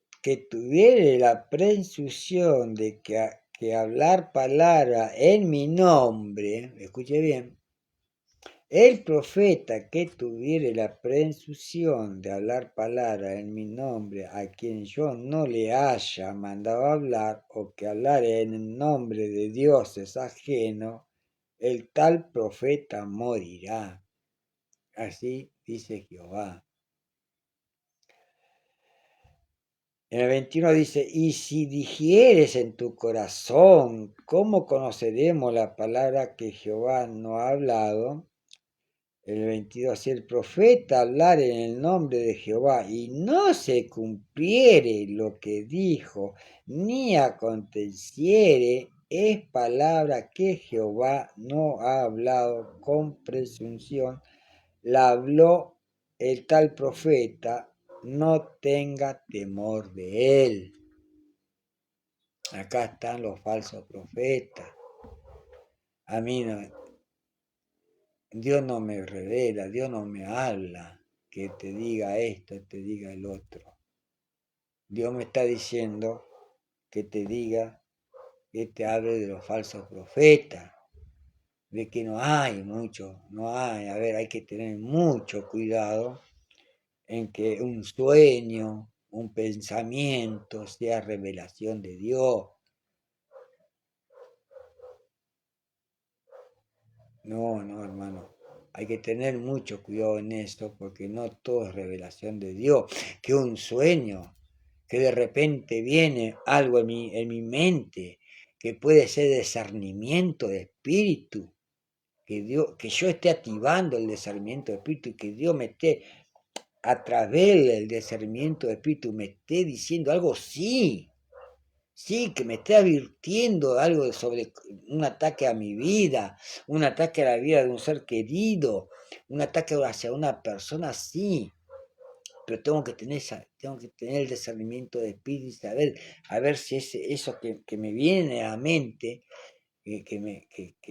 tuviere la presunción de que hablar palabra en mi nombre, escuche bien, el profeta que tuviere la presunción de hablar palabra en mi nombre a quien yo no le haya mandado hablar o que hablare en el nombre de dioses ajenos, el tal profeta morirá. Así dice Jehová. En el 21 dice, y si dijeres en tu corazón, ¿cómo conoceremos la palabra que Jehová no ha hablado? El 22, si el profeta hablar en el nombre de Jehová y no se cumpliere lo que dijo, ni aconteciere, es palabra que Jehová no ha hablado con presunción, la habló el tal profeta, no tenga temor de él. Acá están los falsos profetas. A mí no, Dios no me revela, Dios no me habla que te diga esto, te diga el otro. Dios me está diciendo que te diga, que te hable de los falsos profetas, de que no hay mucho, no hay, a ver, hay que tener mucho cuidado en que un sueño, un pensamiento sea revelación de Dios. No, no, hermano. Hay que tener mucho cuidado en esto porque no todo es revelación de Dios. Que un sueño, que de repente viene algo en mi mente, que puede ser discernimiento de espíritu, que yo esté activando el discernimiento de espíritu y que Dios me esté, a través del discernimiento de espíritu, me esté diciendo algo, sí. Sí, que me esté advirtiendo algo sobre un ataque a mi vida, un ataque a la vida de un ser querido, un ataque hacia una persona, sí, pero tengo que tener el discernimiento de espíritu y saber, a ver si eso que me viene a la mente, que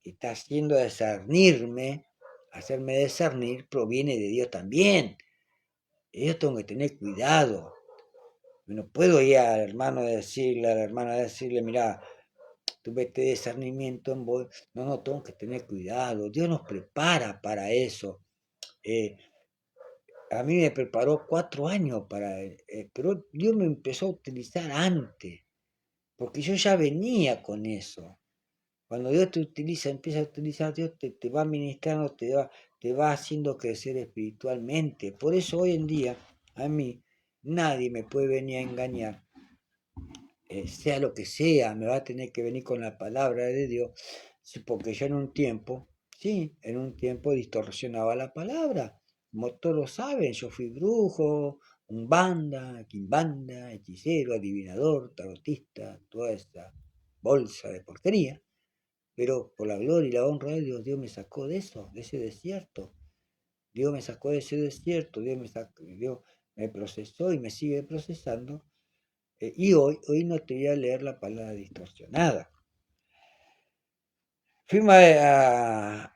está haciendo discernirme, hacerme discernir, proviene de Dios también. Y yo tengo que tener cuidado. No puedo ir al hermano a decirle, a la hermana a decirle, mira, tuve este discernimiento en vos. No, no, tengo que tener cuidado. Dios nos prepara para eso. Eh, a mí me preparó 4 años pero Dios me empezó a utilizar antes, porque yo ya venía con eso. Cuando Dios te utiliza, empieza a utilizar, Dios te va ministrando, te va haciendo crecer espiritualmente. Por eso hoy en día, a mí, nadie me puede venir a engañar, sea lo que sea, me va a tener que venir con la palabra de Dios, sí, porque yo en un tiempo, sí, en un tiempo distorsionaba la palabra. Como todos lo saben, yo fui brujo, umbanda, quimbanda, hechicero, adivinador, tarotista, toda esta bolsa de porquería. Pero por la gloria y la honra de Dios, Dios me sacó de eso, de ese desierto. Dios me sacó de ese desierto, Dios me procesó y me sigue procesando. Y hoy no te voy a leer la palabra distorsionada. Fuimos a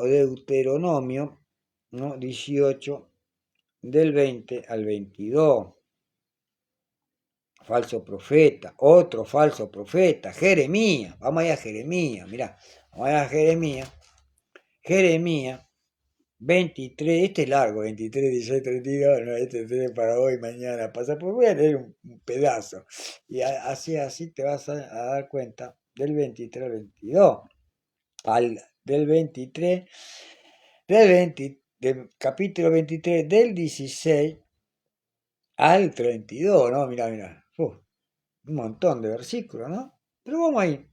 Deuteronomio, ¿no? 18, del 20 al 22. Falso profeta, otro falso profeta, Jeremías. Vamos allá a Jeremías, mirá, vamos allá a Jeremías. Jeremías 23, este es largo, 23, 16, 32, no, este tiene para hoy, mañana, pasa, pues voy a leer un pedazo. Y así te vas a dar cuenta del 23 al 22, del 23, del capítulo 23, del 16 al 32, ¿no? Mira, un montón de versículos, ¿no? Pero vamos ahí.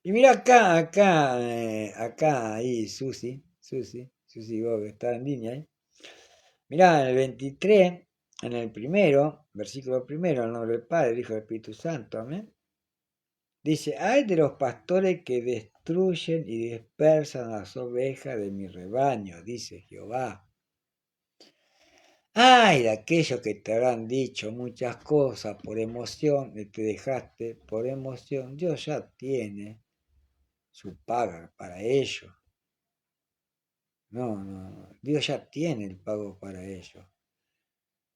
Y mira acá, ahí, Susi, vos que estás en línea ahí. Mirá, en el 23, en el primero, versículo primero, en el nombre del Padre, del Hijo y del Espíritu Santo, amén. Dice, ay de los pastores que destruyen y dispersan las ovejas de mi rebaño, dice Jehová. Ay de aquellos que te habrán dicho muchas cosas por emoción y te dejaste por emoción. Dios ya tiene su paga para ello. No. Dios ya tiene el pago para ello.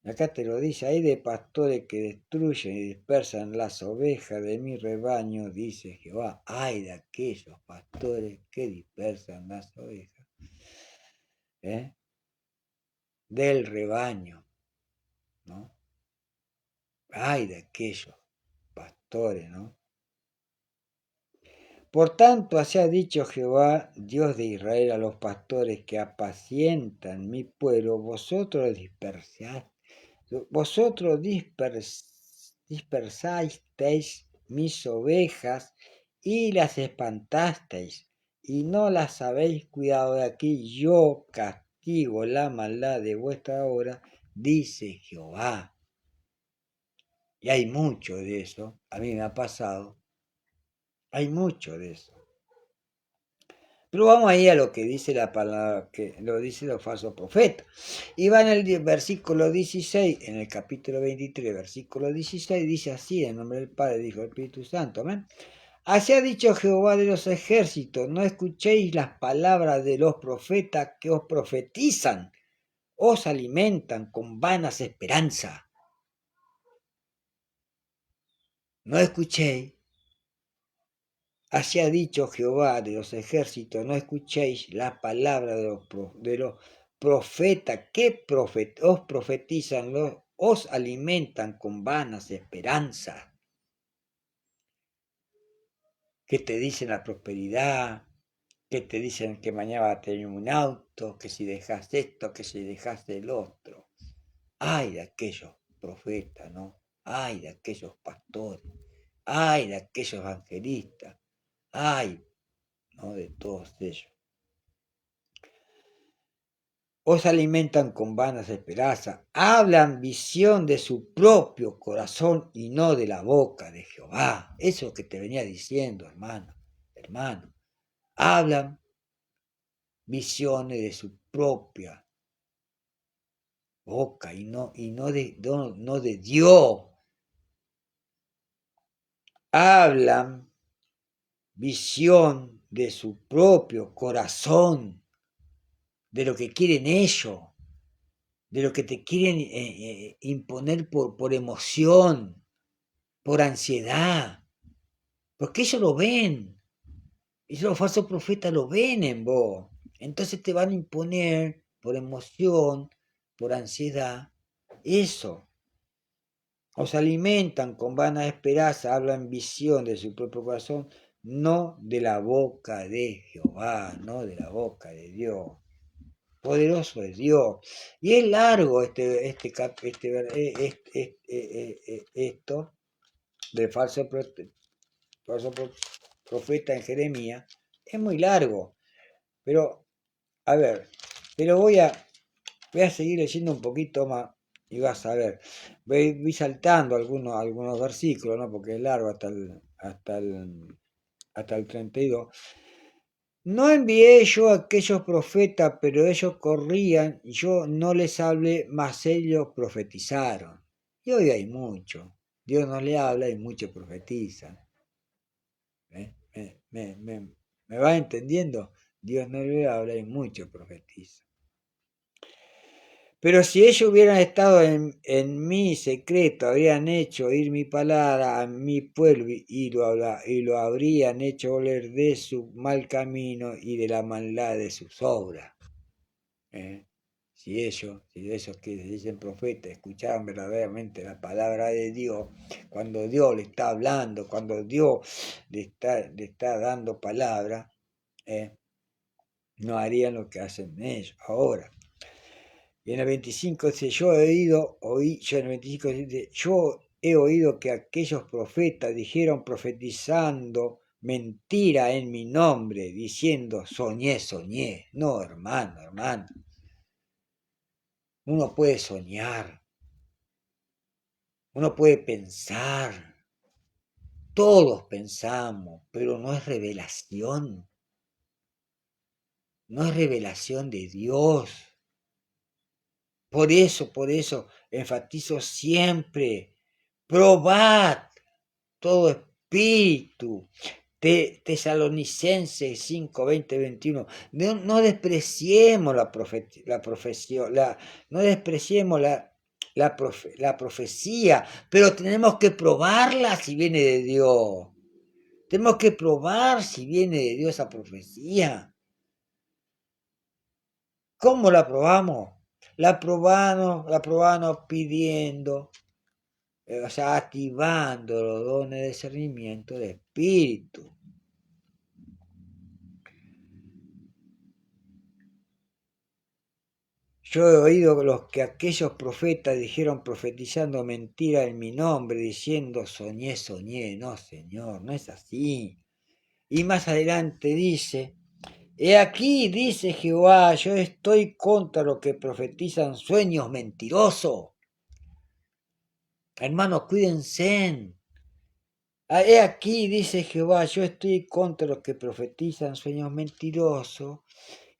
Acá te lo dice, hay de pastores que destruyen y dispersan las ovejas de mi rebaño, dice Jehová. Hay de aquellos pastores que dispersan las ovejas del rebaño, ¿no? Hay de aquellos pastores, ¿no? Por tanto, así ha dicho Jehová, Dios de Israel, a los pastores que apacientan mi pueblo, vosotros dispersasteis mis ovejas y las espantasteis, y no las habéis cuidado. De aquí yo castigo la maldad de vuestra obra, dice Jehová. Y hay mucho de eso, a mí me ha pasado, hay mucho de eso. Pero vamos ahí a lo que dice la palabra, que lo dice los falsos profetas. Y va en el versículo 16, en el capítulo 23, versículo 16, dice así, en nombre del Padre, del Hijo y del Espíritu Santo, amén. Así ha dicho Jehová de los ejércitos, no escuchéis las palabras de los profetas que os profetizan, os alimentan con vanas esperanzas. No escuchéis. Así ha dicho Jehová de los ejércitos, no escuchéis la palabra de los profetas que os profetizan, os alimentan con vanas esperanzas, que te dicen la prosperidad, que te dicen que mañana vas a tener un auto, que si dejas esto, que si dejas el otro. Ay de aquellos profetas, ¿no? Ay de aquellos pastores, ay de aquellos evangelistas, ay, ¿no? De todos ellos. Os alimentan con vanas esperanzas, hablan visión de su propio corazón y no de la boca de Jehová. Eso que te venía diciendo, hermano. Hablan visiones de su propia boca y no de Dios. Hablan visión de su propio corazón, de lo que quieren ellos, de lo que te quieren imponer por emoción, por ansiedad, porque ellos lo ven, ellos los falsos profetas lo ven en vos, entonces te van a imponer por emoción, por ansiedad, eso. Os alimentan con vana esperanza, hablan visión de su propio corazón, no de la boca de Jehová, no de la boca de Dios. Poderoso es Dios. Y es largo esto del falso profeta en Jeremías, es muy largo, pero a ver, pero voy a seguir leyendo un poquito más y vas a ver, voy saltando algunos versículos, ¿no? Porque es largo hasta el 32. No envié yo a aquellos profetas, pero ellos corrían, y yo no les hablé, mas ellos profetizaron. Y hoy hay mucho. Dios no le habla y muchos profetizan. ¿Me va entendiendo? Dios no le habla y mucho profetiza. Pero si ellos hubieran estado en mi secreto, habrían hecho oír mi palabra a mi pueblo y lo habrían hecho volver de su mal camino y de la maldad de sus obras. Si esos que se dicen profetas escucharan verdaderamente la palabra de Dios, cuando Dios le está hablando, cuando Dios le está dando palabra, no harían lo que hacen ellos ahora. Y en el 25 dice, yo he oído que aquellos profetas dijeron profetizando mentira en mi nombre, diciendo soñé. No, hermano. Uno puede soñar, uno puede pensar, todos pensamos, pero no es revelación, no es revelación de Dios. Por eso enfatizo siempre, probad todo espíritu, Tesalonicenses 5, 20, 21. No despreciemos no despreciemos la profecía, pero tenemos que probarla si viene de Dios. Tenemos que probar si viene de Dios esa profecía. ¿Cómo la probamos? La probamos pidiendo, o sea, activando los dones de discernimiento de espíritu. Yo he oído que aquellos profetas dijeron profetizando mentira en mi nombre, diciendo soñé, soñé. No, Señor, no es así. Y más adelante dice, he aquí, dice Jehová, yo estoy contra los que profetizan sueños mentirosos. Hermanos, cuídense. He aquí, dice Jehová, yo estoy contra los que profetizan sueños mentirosos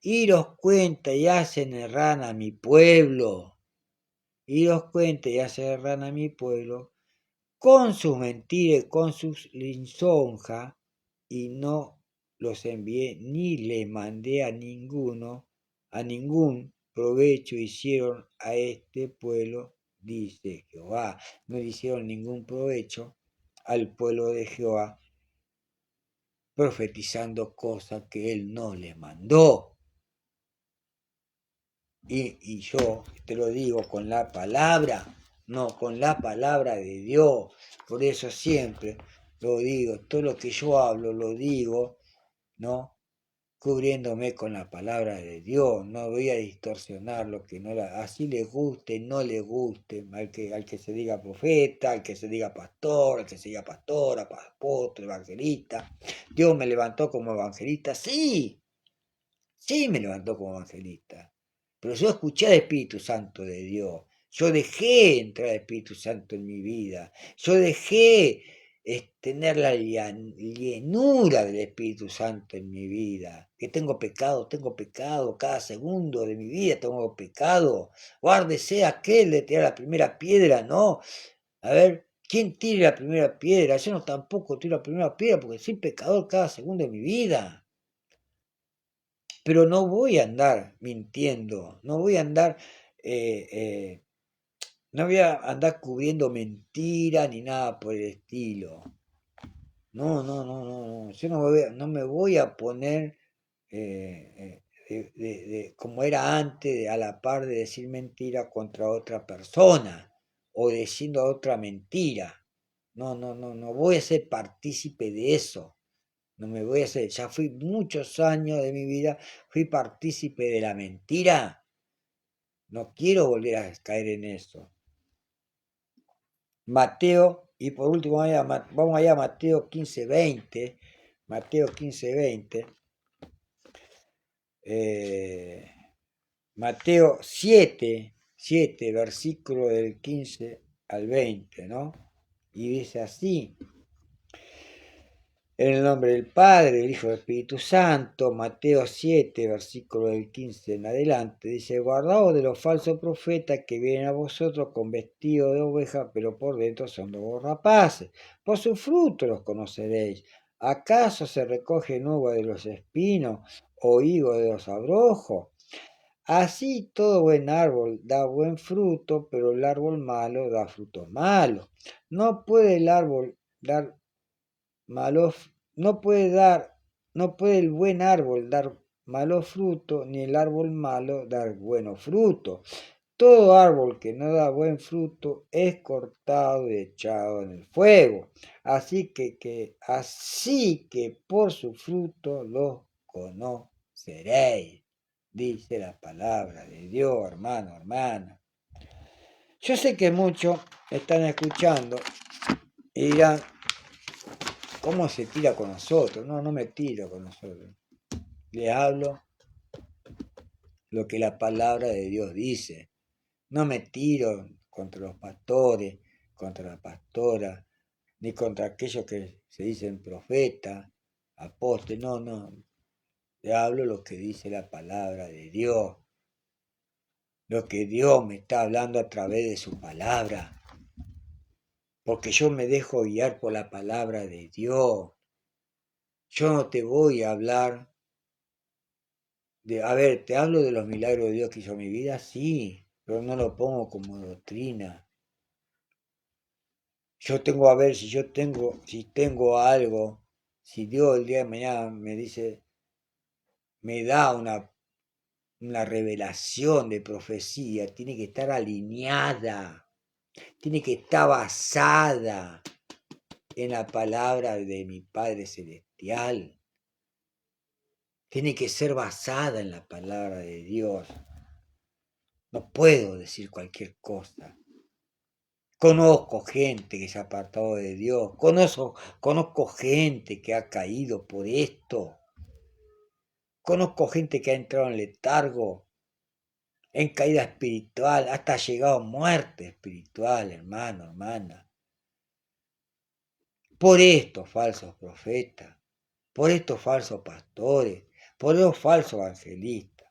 y los cuenta y hacen errar a mi pueblo. Y los cuenta y hacen errar a mi pueblo con sus mentiras, con sus lisonjas, y no los envié ni le mandé a ningún provecho hicieron a este pueblo, dice Jehová. No le hicieron ningún provecho al pueblo de Jehová, profetizando cosas que él no le mandó. Y yo te lo digo con la palabra, no con la palabra de Dios. Por eso siempre lo digo, todo lo que yo hablo lo digo, ¿no? Cubriéndome con la palabra de Dios. No voy a distorsionar lo que no así le guste, no le guste, al que se diga profeta, al que se diga pastor, al que se diga pastora, apóstol, evangelista. Dios me levantó como evangelista, sí me levantó como evangelista. Pero yo escuché al Espíritu Santo de Dios. Yo dejé entrar al Espíritu Santo en mi vida. Yo dejé tener la llenura del Espíritu Santo en mi vida. Que tengo pecado. Cada segundo de mi vida tengo pecado. Guárdese aquel de tirar la primera piedra, ¿no? A ver, ¿quién tira la primera piedra? Yo no tampoco tiro la primera piedra porque soy pecador cada segundo de mi vida. Pero no voy a andar mintiendo, no voy a andar, no voy a andar cubriendo mentiras ni nada por el estilo. No. Yo no me voy a poner como era antes, a la par de decir mentira contra otra persona o diciendo otra mentira. No voy a ser partícipe de eso. No me voy a hacer, ya fui muchos años de mi vida, fui partícipe de la mentira. No quiero volver a caer en eso. Mateo, y por último vamos allá a Mateo 15:20. Mateo 15:20. Mateo 7, versículo del 15 al 20, ¿no? Y dice así. En el nombre del Padre, del Hijo y del Espíritu Santo, Mateo 7, versículo del 15 en adelante, dice, guardaos de los falsos profetas que vienen a vosotros con vestido de oveja, pero por dentro son lobos rapaces. Por su fruto los conoceréis. ¿Acaso se recoge uva de los espinos o higo de los abrojos? Así todo buen árbol da buen fruto, pero el árbol malo da fruto malo. No puede el árbol dar no puede el buen árbol dar malos frutos, ni el árbol malo dar buenos frutos. Todo árbol que no da buen fruto es cortado y echado en el fuego. Así que por su fruto los conoceréis. Dice la palabra de Dios, hermano, hermana. Yo sé que muchos están escuchando y dirán, ¿cómo se tira con nosotros? No me tiro con nosotros. Le hablo lo que la palabra de Dios dice. No me tiro contra los pastores, contra la pastora, ni contra aquellos que se dicen profetas, apóstoles. No. Le hablo lo que dice la palabra de Dios. Lo que Dios me está hablando a través de su palabra. Porque yo me dejo guiar por la palabra de Dios. Yo no te voy a hablar a ver, te hablo de los milagros de Dios que hizo en mi vida, sí, pero no lo pongo como doctrina. Yo tengo a ver si tengo algo, si Dios el día de mañana me dice, me da una revelación de profecía, tiene que estar alineada, tiene que estar basada en la palabra de mi Padre Celestial, tiene que ser basada en la palabra de Dios. No puedo decir cualquier cosa. Conozco gente que se ha apartado de Dios, conozco gente que ha caído por esto, conozco gente que ha entrado en letargo, en caída espiritual, hasta ha llegado a muerte espiritual, hermano, hermana. Por estos falsos profetas, por estos falsos pastores, por los falsos evangelistas.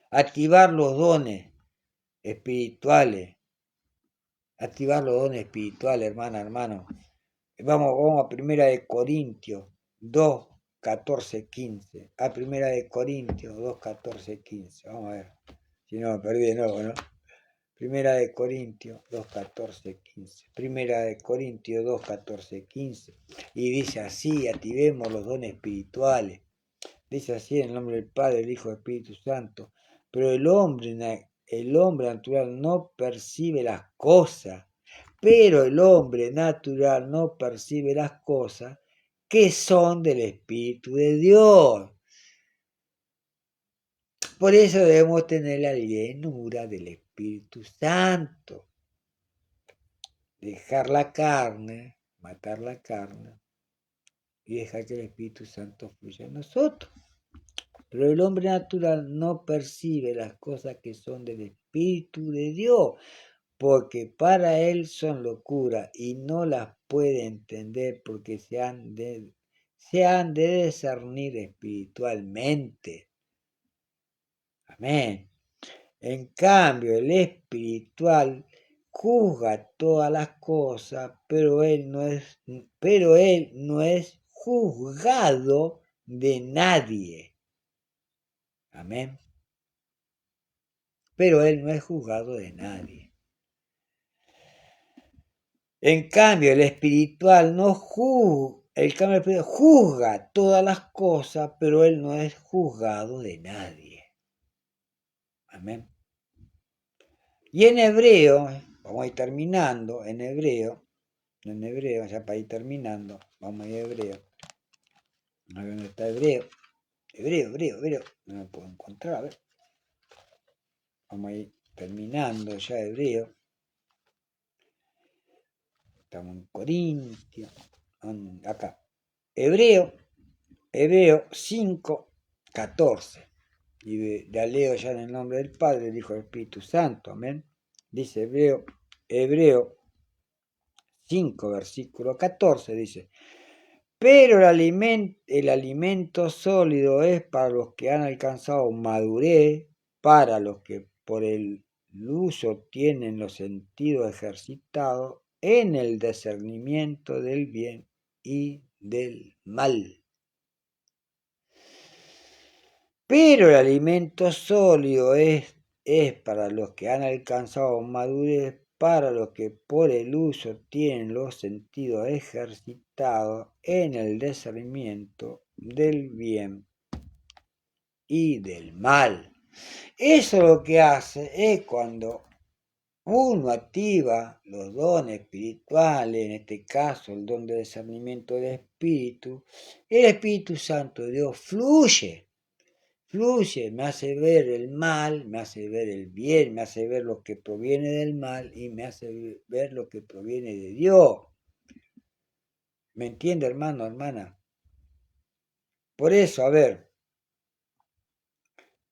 Activar los dones espirituales, hermana, hermano. Vamos a Primera de Corintios 2, 14, 15. A Primera de Corintios 2, 14, 15. Vamos a ver. Si no, me perdí de nuevo, ¿no? Primera de Corintios 2, 14, 15. Primera de Corintios 2, 14, 15. Y dice así, activemos los dones espirituales. Dice así en el nombre del Padre, del Hijo y del Espíritu Santo. Pero el hombre natural no percibe las cosas. Pero el hombre natural no percibe las cosas que son del Espíritu de Dios. Por eso debemos tener la llenura del Espíritu Santo. Dejar la carne, matar la carne y dejar que el Espíritu Santo fluya en nosotros. Pero el hombre natural no percibe las cosas que son del Espíritu de Dios, porque para él son locura y no las puede entender porque se han de discernir espiritualmente. Amén. En cambio, el espiritual juzga todas las cosas, pero él no es juzgado de nadie. Amén. Pero él no es juzgado de nadie. En cambio, el espiritual no juzga todas las cosas, pero él no es juzgado de nadie. Amén. Y en hebreo, vamos a ir terminando, en hebreo, ya para ir terminando, vamos a ir a hebreo. A ver dónde está hebreo. Hebreo. No lo puedo encontrar, a ver. Vamos a ir terminando ya hebreo. Estamos en Corintios. Acá. Hebreo 5, 14. Y la leo ya en el nombre del Padre, del Hijo y del Espíritu Santo. Amén. Dice Hebreo 5, versículo 14, dice. Pero el alimento sólido es para los que han alcanzado madurez, para los que por el uso tienen los sentidos ejercitados en el discernimiento del bien y del mal. Pero el alimento sólido es para los que han alcanzado madurez, para los que por el uso tienen los sentidos ejercitados en el discernimiento del bien y del mal. Eso lo que hace es cuando uno activa los dones espirituales, en este caso el don de discernimiento del Espíritu, el Espíritu Santo de Dios fluye, me hace ver el mal, me hace ver el bien, me hace ver lo que proviene del mal y me hace ver lo que proviene de Dios. ¿Me entiende, hermano, hermana? Por eso, a ver,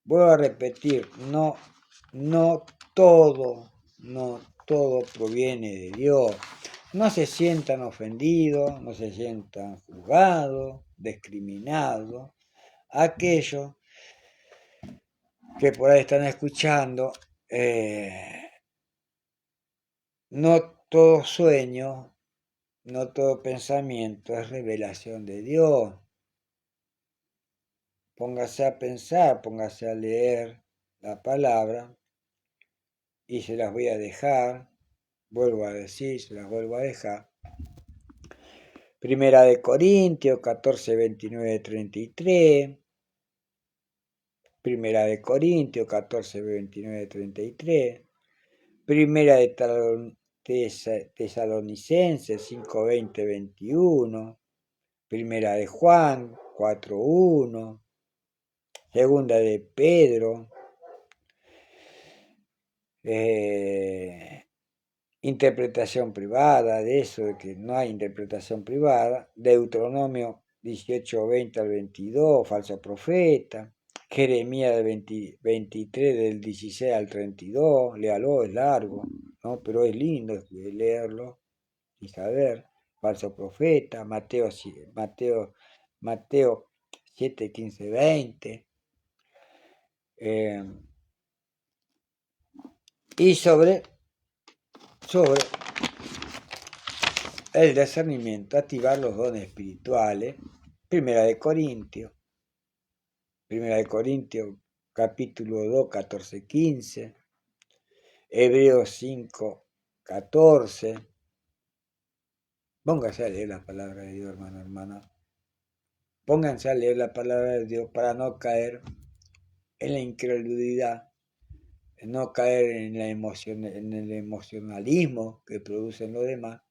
vuelvo a repetir, no todo proviene de Dios. No se sientan ofendidos, no se sientan juzgados, discriminados, aquellos que por ahí están escuchando, no todo sueño no todo pensamiento es revelación de Dios. Póngase a pensar, póngase a leer la palabra y se las voy a dejar, vuelvo a decir, se las vuelvo a dejar. Primera de Corintios 14, 29, 33. Primera de Corintios 14, 29, 33. Primera de Tesalonicenses 5, 20, 21. Primera de Juan 4, 1. Segunda de Pedro. Interpretación privada, de eso, de que no hay interpretación privada. Deuteronomio 18, 20 al 22, falso profeta. Jeremías 23 del 16 al 32, léalo, es largo, ¿no? Pero es lindo leerlo y saber. Falso profeta, Mateo 7, 15, 20. Y sobre el discernimiento, activar los dones espirituales. Primera de Corintios, capítulo 2, 14, 15. Hebreos 5, 14. Pónganse a leer la palabra de Dios, hermano, hermana. Pónganse a leer la palabra de Dios para no caer en la incredulidad, no caer en el emocionalismo que producen los demás.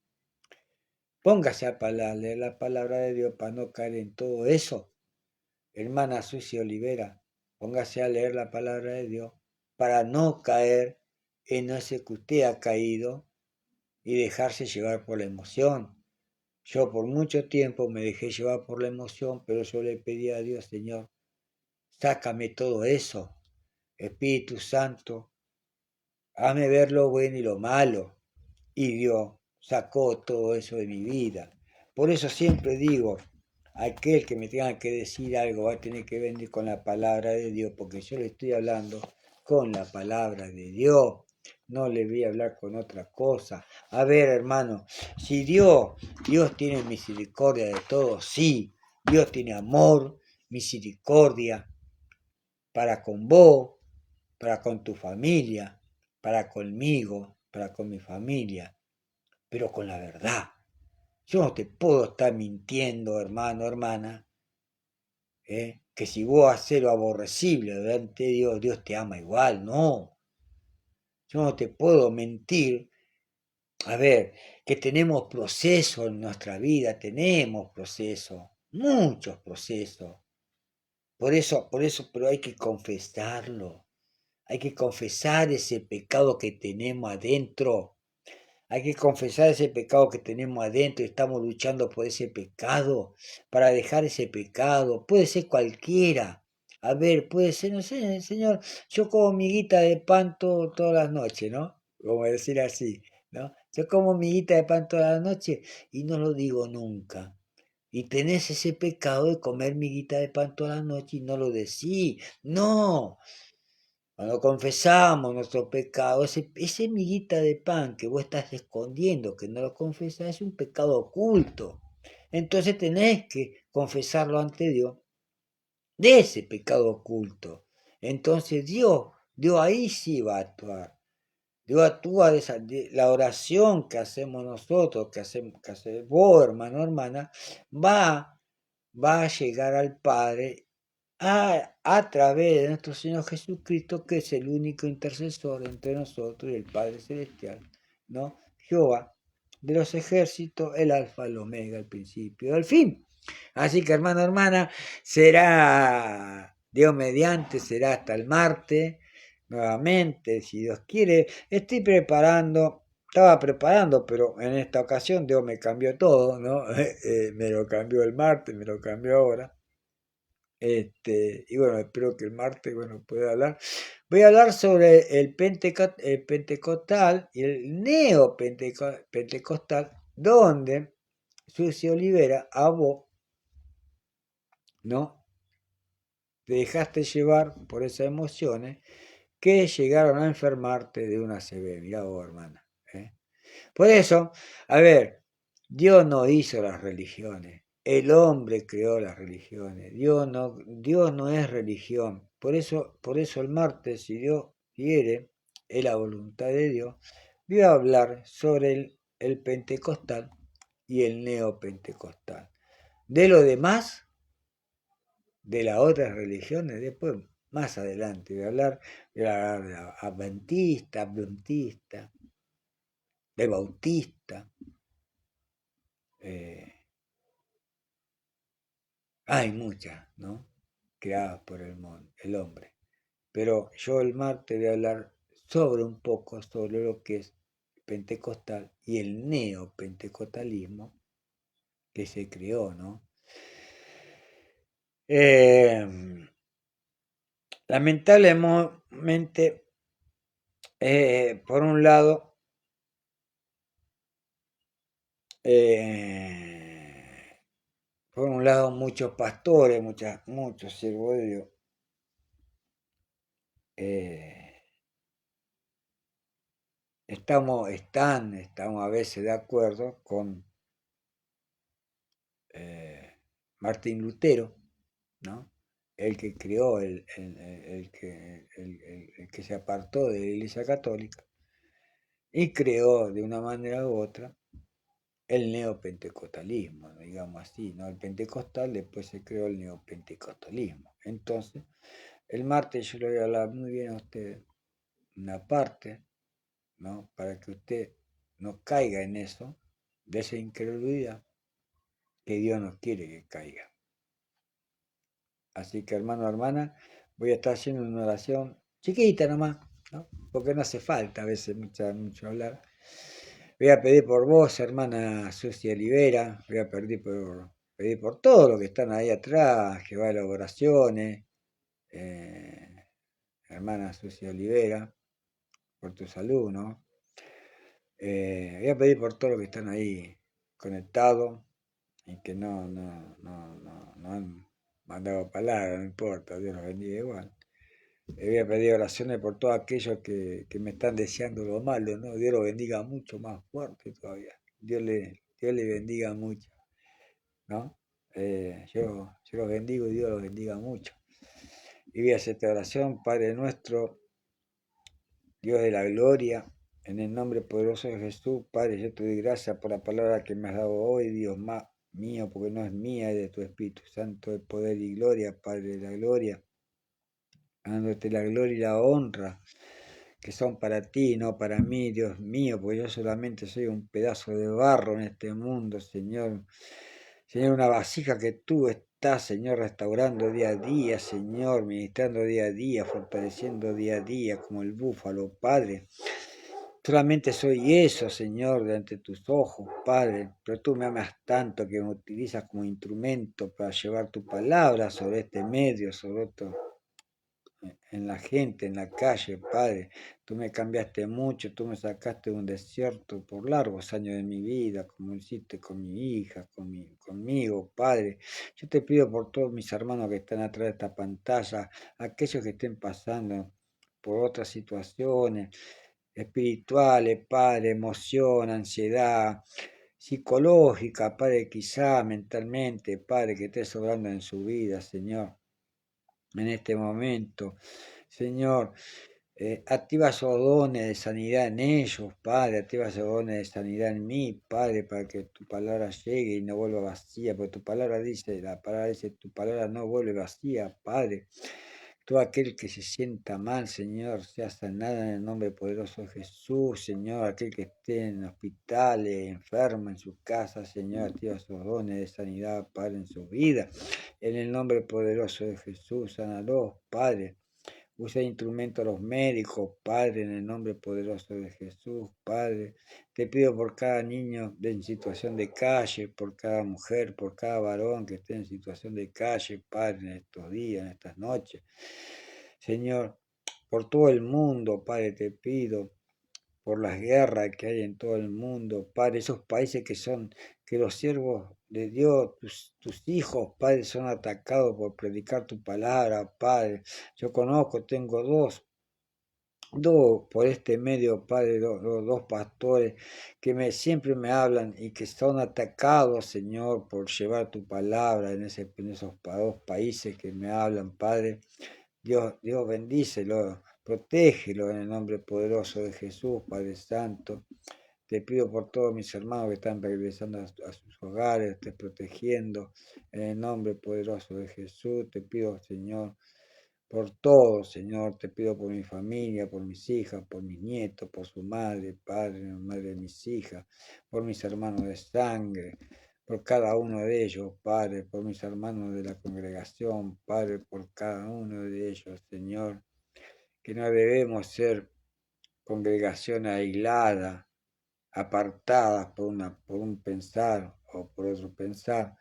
Póngase a leer la palabra de Dios para no caer en todo eso. Hermana Susi Olivera, póngase a leer la palabra de Dios para no caer en ese que usted ha caído y dejarse llevar por la emoción. Yo por mucho tiempo me dejé llevar por la emoción, pero yo le pedí a Dios, Señor, sácame todo eso. Espíritu Santo, hazme ver lo bueno y lo malo. Y Dios sacó todo eso de mi vida. Por eso siempre digo, aquel que me tenga que decir algo va a tener que venir con la palabra de Dios, porque yo le estoy hablando con la palabra de Dios. No le voy a hablar con otra cosa. A ver, hermano, si Dios tiene misericordia de todos, sí. Dios tiene amor, misericordia para con vos, para con tu familia, para conmigo, para con mi familia, pero con la verdad. Yo no te puedo estar mintiendo, hermano, hermana, que si vos haces lo aborrecible delante de Dios, Dios te ama igual, no. Yo no te puedo mentir. A ver, que tenemos procesos en nuestra vida, tenemos procesos, muchos procesos. Por eso, pero hay que confesarlo. Hay que confesar ese pecado que tenemos adentro. Hay que confesar ese pecado que tenemos adentro y estamos luchando por ese pecado, para dejar ese pecado. Puede ser cualquiera. A ver, puede ser, no sé, Señor, yo como miguita de pan todas las noches, ¿no? Como decir así, ¿no? Yo como miguita de pan todas las noches y no lo digo nunca. Y tenés ese pecado de comer miguita de pan todas las noches y no lo decís. No, cuando confesamos nuestro pecado, ese miguita de pan que vos estás escondiendo, que no lo confesás, es un pecado oculto. Entonces tenés que confesarlo ante Dios de ese pecado oculto. Entonces Dios ahí sí va a actuar. Dios actúa de la oración que hacemos nosotros, que hace vos, hermano, hermana, va a llegar al Padre a través de nuestro Señor Jesucristo, que es el único intercesor entre nosotros y el Padre Celestial, ¿no? Jehová de los ejércitos, el alfa, el omega, el principio, el fin. Así que, hermano, hermana, será, Dios mediante, será hasta el martes, nuevamente, si Dios quiere. Estaba preparando, pero en esta ocasión Dios me cambió todo, ¿no? Me lo cambió el martes, me lo cambió ahora. Y bueno, espero que el martes, bueno, pueda hablar. Voy a hablar sobre el pentecostal y el neopentecostal, donde Susi Olivera, a vos, ¿no? Te dejaste llevar por esas emociones que llegaron a enfermarte de una CB. Mirá vos, hermana. Por eso, a ver, Dios no hizo las religiones, el hombre creó las religiones. Dios no es religión. Por eso el martes, si Dios quiere, es la voluntad de Dios, voy a hablar sobre el pentecostal y el neopentecostal. De lo demás, de las otras religiones, después, más adelante, voy a hablar de adventista, de bautista. eh, Hay muchas, ¿no? Creadas por el hombre. Pero yo el martes voy a hablar sobre un poco sobre lo que es pentecostal y el neopentecostalismo que se creó, ¿no? Eh, Lamentablemente, por un lado, eh, muchos pastores, muchos siervos de Dios, eh, estamos a veces de acuerdo con Martín Lutero, ¿no? El que creó, el que se apartó de la Iglesia Católica y creó de una manera u otra el neopentecostalismo, digamos así, ¿no? El pentecostal, después se creó el neopentecostalismo. Entonces, el martes yo le voy a hablar muy bien a usted una parte, ¿no? Para que usted no caiga en eso, de esa incredulidad que Dios no quiere que caiga. Así que hermano, hermana, voy a estar haciendo una oración chiquita nomás, ¿no? Porque no hace falta a veces mucho hablar. Voy a pedir por vos, hermana Sucia Olivera, voy a pedir por todos los que están ahí atrás, que va a las oraciones, eh, hermana Sucia Olivera, por tu salud, ¿no? Voy a pedir por todos los que están ahí conectados y que no han mandado palabras, no importa, Dios los bendiga igual. Le voy a pedir oraciones por todos aquellos que me están deseando lo malo, ¿no? Dios los bendiga mucho más fuerte todavía. Dios le bendiga mucho, ¿no? Yo los bendigo y Dios los bendiga mucho. Y voy a hacer esta oración, Padre nuestro, Dios de la gloria, en el nombre poderoso de Jesús, Padre, yo te doy gracias por la palabra que me has dado hoy, Dios mío, porque no es mía, es de tu Espíritu Santo, de poder y gloria, Padre de la gloria, dándote la gloria y la honra que son para ti, no para mí, Dios mío, porque yo solamente soy un pedazo de barro en este mundo, Señor. Señor, una vasija que tú estás, Señor, restaurando día a día, Señor, ministrando día a día, fortaleciendo día a día, como el búfalo, Padre. Solamente soy eso, Señor, delante de tus ojos, Padre, pero tú me amas tanto que me utilizas como instrumento para llevar tu palabra sobre este medio, sobre otro, en la gente, en la calle, Padre. Tú me cambiaste mucho, tú me sacaste de un desierto por largos años de mi vida, como hiciste con mi hija, conmigo, Padre. Yo te pido por todos mis hermanos que están atrás de esta pantalla, aquellos que estén pasando por otras situaciones espirituales, Padre, emoción, ansiedad, psicológica, Padre, quizá mentalmente, Padre, que esté sobrando en su vida, Señor, en este momento. Señor, activa esos dones de sanidad en ellos, Padre, activa esos dones de sanidad en mí, Padre, para que tu palabra llegue y no vuelva vacía, porque tu palabra dice, la palabra dice, tu palabra no vuelve vacía, Padre. Todo aquel que se sienta mal, Señor, sea sanado en el nombre poderoso de Jesús, Señor, aquel que esté en hospitales, enfermo en su casa, Señor, activa esos dones de sanidad, Padre, en su vida. En el nombre poderoso de Jesús, sánalos, Padre. Usa instrumento a los médicos, Padre, en el nombre poderoso de Jesús, Padre. Te pido por cada niño en situación de calle, por cada mujer, por cada varón que esté en situación de calle, Padre, en estos días, en estas noches. Señor, por todo el mundo, Padre, te pido por las guerras que hay en todo el mundo, Padre, esos países que los siervos de Dios, tus hijos, Padre, son atacados por predicar tu palabra, Padre. Yo conozco, tengo dos por este medio, Padre, dos pastores siempre me hablan y que son atacados, Señor, por llevar tu palabra en esos dos países que me hablan, Padre. Dios bendícelo, protégelo en el nombre poderoso de Jesús, Padre Santo. Te pido por todos mis hermanos que están regresando a sus hogares, estés protegiendo en el nombre poderoso de Jesús. Te pido, Señor, por todo, Señor. Te pido por mi familia, por mis hijas, por mis nietos, por su madre, padre, la madre de mis hijas, por mis hermanos de sangre, por cada uno de ellos, Padre, por mis hermanos de la congregación, Padre, por cada uno de ellos, Señor, que no debemos ser congregación aislada, apartadas por un pensar o por otro pensar.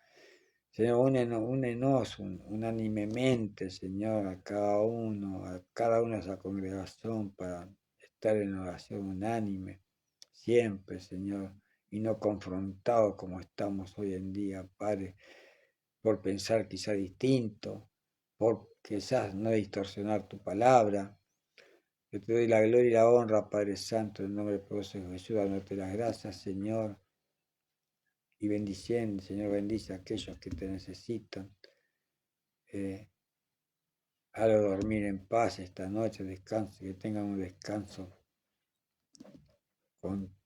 Señor, únenos unánimemente, Señor, a cada uno de esa congregación para estar en oración unánime, siempre, Señor, y no confrontados como estamos hoy en día, Padre, por pensar quizá distinto, por quizás no distorsionar tu palabra. Yo te doy la gloria y la honra, Padre Santo, en el nombre poderoso de Jesús, dándote las gracias, Señor, y bendiciendo, Señor, bendice a aquellos que te necesitan. Hazlo dormir en paz esta noche, descanso, que tengan un descanso con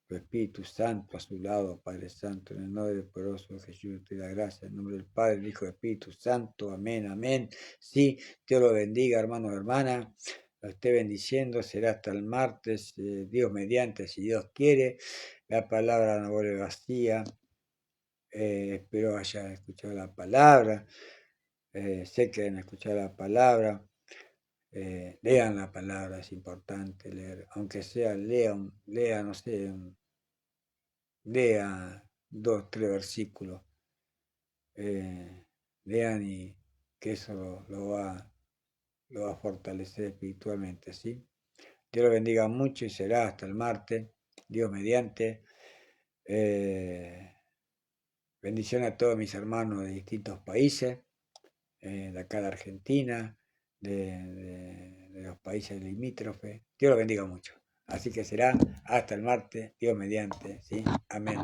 tu Espíritu Santo a su lado, Padre Santo, en el nombre poderoso de Jesús, te da gracias, en el nombre del Padre, del Hijo y del Espíritu Santo, amén, amén. Sí, Dios lo bendiga, hermano, hermana, lo esté bendiciendo, será hasta el martes, Dios mediante, si Dios quiere, la palabra no vuelve vacía, espero hayan escuchado la palabra, sé que han escuchado la palabra. Lean la palabra, es importante leer, aunque sea, lea, no sé, lea 2, 3 versículos, lean y que eso lo va a fortalecer espiritualmente, ¿sí? Dios lo bendiga mucho y será hasta el martes, Dios mediante. Bendición a todos mis hermanos de distintos países, de acá de Argentina, de los países limítrofes. Dios los bendiga mucho. Así que será hasta el martes, Dios mediante, ¿sí? Amén.